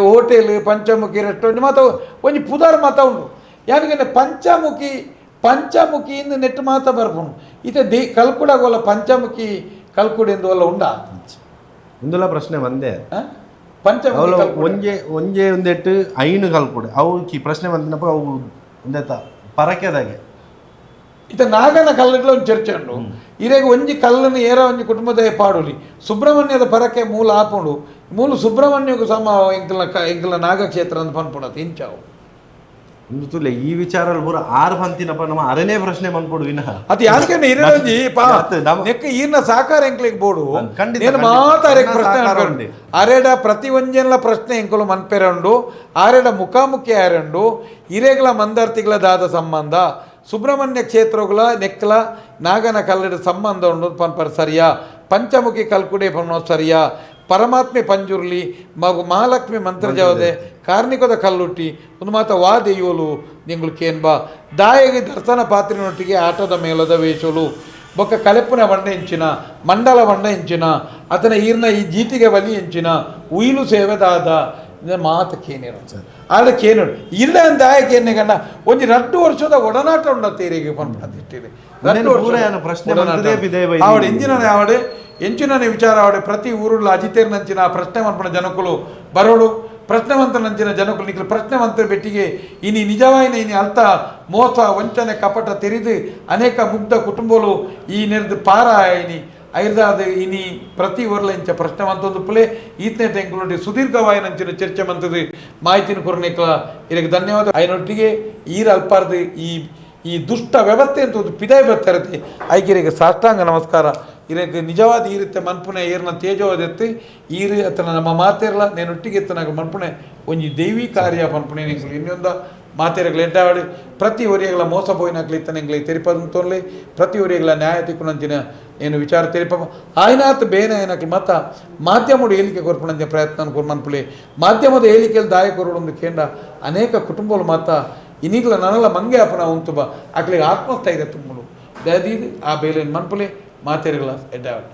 ಹೋಟೆಲ್ ಪಂಚಮುಖಿ ರೆಸ್ಟೋರೆಂಟ್ ಮಾತ ಒಂಜಿ ಪುದಾರ್ ಮಾತ ಉಂಡು ಯಾನಿಗೆ ಪಂಚಮುಖಿಯಿಂದ ನೆಟ್ಟು ಮಾತ ಬರ್ಪುಂಡು ಈತ ಕಲ್ಕುಡಾಗೋಲ್ಲ ಪಂಚಮುಖಿ ಕಲ್ಕುಡೆ ಎಂದು ಅಲ್ಲ ಉಂಡ ಇಂದುಲ ಪ್ರಶ್ನೆ ಒಂದೇ ಪಂಚಮುಖಿ ಒಂಜೆ ಒಂದೆಟ್ಟು ಐನು ಕಲ್ಕೊಡೆ ಅವು ಕಿ ಪ್ರಶ್ನೆ ಬಂದಿನಪ್ಪ ಅವು ಒಂದೇತ ಪರಕೆದಾಗೆ ಈತ ನಾಗನ ಕಲ್ಲುಗಳ ಒಂದು ಚರ್ಚೆ ಉಂಡು ಇರೆಗೆ ಒಂಜಿ ಕಲ್ಲನ್ನು ಏರ ಒಂಜಿ ಕುಟುಂಬದ ಪಾಡುಲಿ ಸುಬ್ರಹ್ಮಣ್ಯದ ಪರಕೆ ಮೂಲ ಆಪುಂಡು ಮೂಲ ಸುಬ್ರಹ್ಮಣ್ಯಕ್ಕೂ ಸಮ ಎಂಕಲ ನಾಗಕ್ಷೇತ್ರ ಅಂತ ಪನ್ಪುಡತ್ತೆ ಇಂಚಾವು ಇಂದು ತುಲೆ ಈ ವಿಚಾರ ಪೂರ ಆರು ಪಂತಿನಪ್ಪ ನಮ್ಮ ಅರನೇ ಪ್ರಶ್ನೆ ಮನ್ಪೊಡು ವಿನಃ ಅದು ಯಾಕೆ ಇರೋಂಜಿ ನೆಕ್ಕ ಈರ್ನ ಸಾಕಾರ ಎಂಕ್ಲಿಗೆ ಬೋಡು నేను ಮಾತಾರೆ ಪ್ರಶ್ನೆ ಅನ್ಕೊಂಡು ಅರೆಡ ಪ್ರತಿ ಒಂಜೆನ್ಲ ಪ್ರಶ್ನೆ ಎಂಕಲು ಮನ್ಪೆರಂಡು ಆರೆಡ ಮುಖಾಮುಖಿ ಆರಂಡು ಇರೆಗ್ಲ ಮಂದಾರ್ತಿಗಳ ದಾದ ಸಂಬಂಧ ಸುಬ್ರಹ್ಮಣ್ಯ ಕ್ಷೇತ್ರಗಳ ನೆಕ್ಕಲ ನಾಗನ ಕಲ್ಲಡ ಸಂಬಂಧ ಉಂಡು ಪನ್ಪರ್ ಸರಿಯಾ ಪಂಚಮುಖಿ ಕಲ್ಕುಡೆ ಪನ್ನೋ ಸರಿಯಾ ಪರಮಾತ್ಮೆ ಪಂಜುರ್ಲಿ ಮಹಾಲಕ್ಷ್ಮಿ ಮಂತ್ರ ಜವದೆ ಕಾರ್ಣಿಕದ ಕಲ್ಲುಟ್ಟಿ ಒಂದು ಮಾತ ವಾದೆಯೋಲು ನಿಂಗಳು ಕೇನ್ಬಾ ದಾಯಗಿ ದರ್ಶನ ಪಾತ್ರಿನೊಟ್ಟಿಗೆ ಆಟದ ಮೇಲದ ವೇಷಲು ಬೊಕ್ಕ ಕಲೆಪುನ ಬಂಡ ಎಂಚಿನ ಮಂಡಲ ಬಂಡ ಎಂಚಿನ ಆತನ ಈರ್ನ ಈ ಜೀತಿಗೆ ಬಲಿ ಎಂಚಿನ ಉಯಿಲು ಸೇವೆದಾದ ಮಾತ ಕೇನೇರು ಆಡ ಕೇನೋಡು ಇಲ್ಲ ದಾಯ ಕೇನೆ ಗಂಡ ಒಂಜಿ 2 ವರ್ಷದ ಒಡನಾಟ ಉಂಡತ್ತೀರಿಗೆ ಪನ್ಪಟ್ಟಿದೆ ಆವಡ ಎಂಜಿನ ಆವಡೆ ಎಂಚಿನ ವಿಚಾರ ಆವಡೆ ಪ್ರತಿ ಊರುಳ್ಳ ಅಜಿತೇರ್ನಂಚಿನ ಪ್ರಶ್ನೆವಂತನ ಜನಕುಲು ಬರೋಡು ಪ್ರಶ್ನೆವಂತನಂಚಿನ ಜನಕುಲು ನಿಖಲು ಪ್ರಶ್ನೆವಂತರ ಬೆಟ್ಟಿಗೆ ಇನಿ ನಿಜವಾಯಿನ ಇನಿ ಅರ್ಥ ಮೋಸ ವಂಚನೆ ಕಪಟ ತೆರೆದು ಅನೇಕ ಮುಗ್ಧ ಕುಟುಂಬಗಳು ಈ ನೆರೆದು ಪಾರ ಇನಿ ಐರ್ದಾದ ಇನಿ ಪ್ರತಿ ಊರ್ಲ ಇಂಚ ಪ್ರಶ್ನೆವಂತೊಂದು ಪುಲೆ ಈತನೇ ಟೆಂಕುಲೊಟ್ಟಿ ಸುದೀರ್ಘವಾಯಿನಂಚಿನ ಚರ್ಚೆ ಮಂತದು ಮಾಹಿತಿನ ಕೊರನೇಕಲ ಇದಕ್ಕೆ ಧನ್ಯವಾದ ಐನೊಟ್ಟಿಗೆ ಈರ ಅಲ್ಪಾರ್ದು ಈ ದುಷ್ಟ ವ್ಯವಸ್ಥೆ ಅಂತ ಒಂದು ಪಿದಾಯ ಬರ್ತಾರತ್ತೆ ಐಕಿರಿಗೆ ಸಾಷ್ಟಾಂಗ ನಮಸ್ಕಾರ ಇದಕ್ಕೆ ನಿಜವಾದ ಈರುತ್ತೆ ಮನ್ಪುನೆ ಏರ್ನ ತೇಜವಾದೆತ್ತು ಈರು ಅತನ ನಮ್ಮ ಮಾತೇರಲ್ಲ నేనೊಟ್ಟಿಗೆ ಎತ್ತನಾಗ ಮನ್ಪುನೆ ಒಂಜಿ ದೈವಿ ಕಾರ್ಯ ಪನ್ಪುನೆ ನಿಂಗೆ ಇನ್ನೊಂದು ಮಾತೇರಗಳು ಎಡ್ಡಾಡಿ ಪ್ರತಿ ಒರಿಯಗಳ ಮೋಸ ಪೋಯಿನಾಗ್ಲಿ ಇತ್ತನೆಂಗ್ಲಿ ತೆರಿಪದಂತೋನ್ಲಿ ಪ್ರತಿ ಒರಿಯಗಳ ನ್ಯಾಯ ತಿಕ್ಕುನಂಚಿನ నేను ವಿಚಾರ ತೆರಿಪ ಆಯ್ನಾತ್ ಬೇನೆ ಏನಕ್ಕೆ ಮತ್ತ ಮಾಧ್ಯಮದ ಹೇಳಿಕೆ ಕೊರ್ಪಣಂತೆ ಪ್ರಯತ್ನ ಕೊರ್ಮನ್ಪುಲೆ ಮಾಧ್ಯಮದ ಹೇಳಿಕೆಯಲ್ಲಿ ದಾಯ ಕೊರೊಂದು ಕೇಂದ್ರ ಅನೇಕ ಕುಟುಂಬಗಳು ಮಾತ ಇನ್ನೀಗಲ ನನಲ್ಲ ಮಂಗೆ ಅಪನ ಉಂತುಬ ಅಕ್ಲಿಗೆ ಆತ್ಮಸ್ಥೈರ್ಯ ತುಂಬಲು ದಯದೀದು ಆ ಬೇಲೆಯನ್ನು ಮನ್ಪುಲೆ ಮಾತೇರಗಳ ಎಡ್ಡಾಡಿ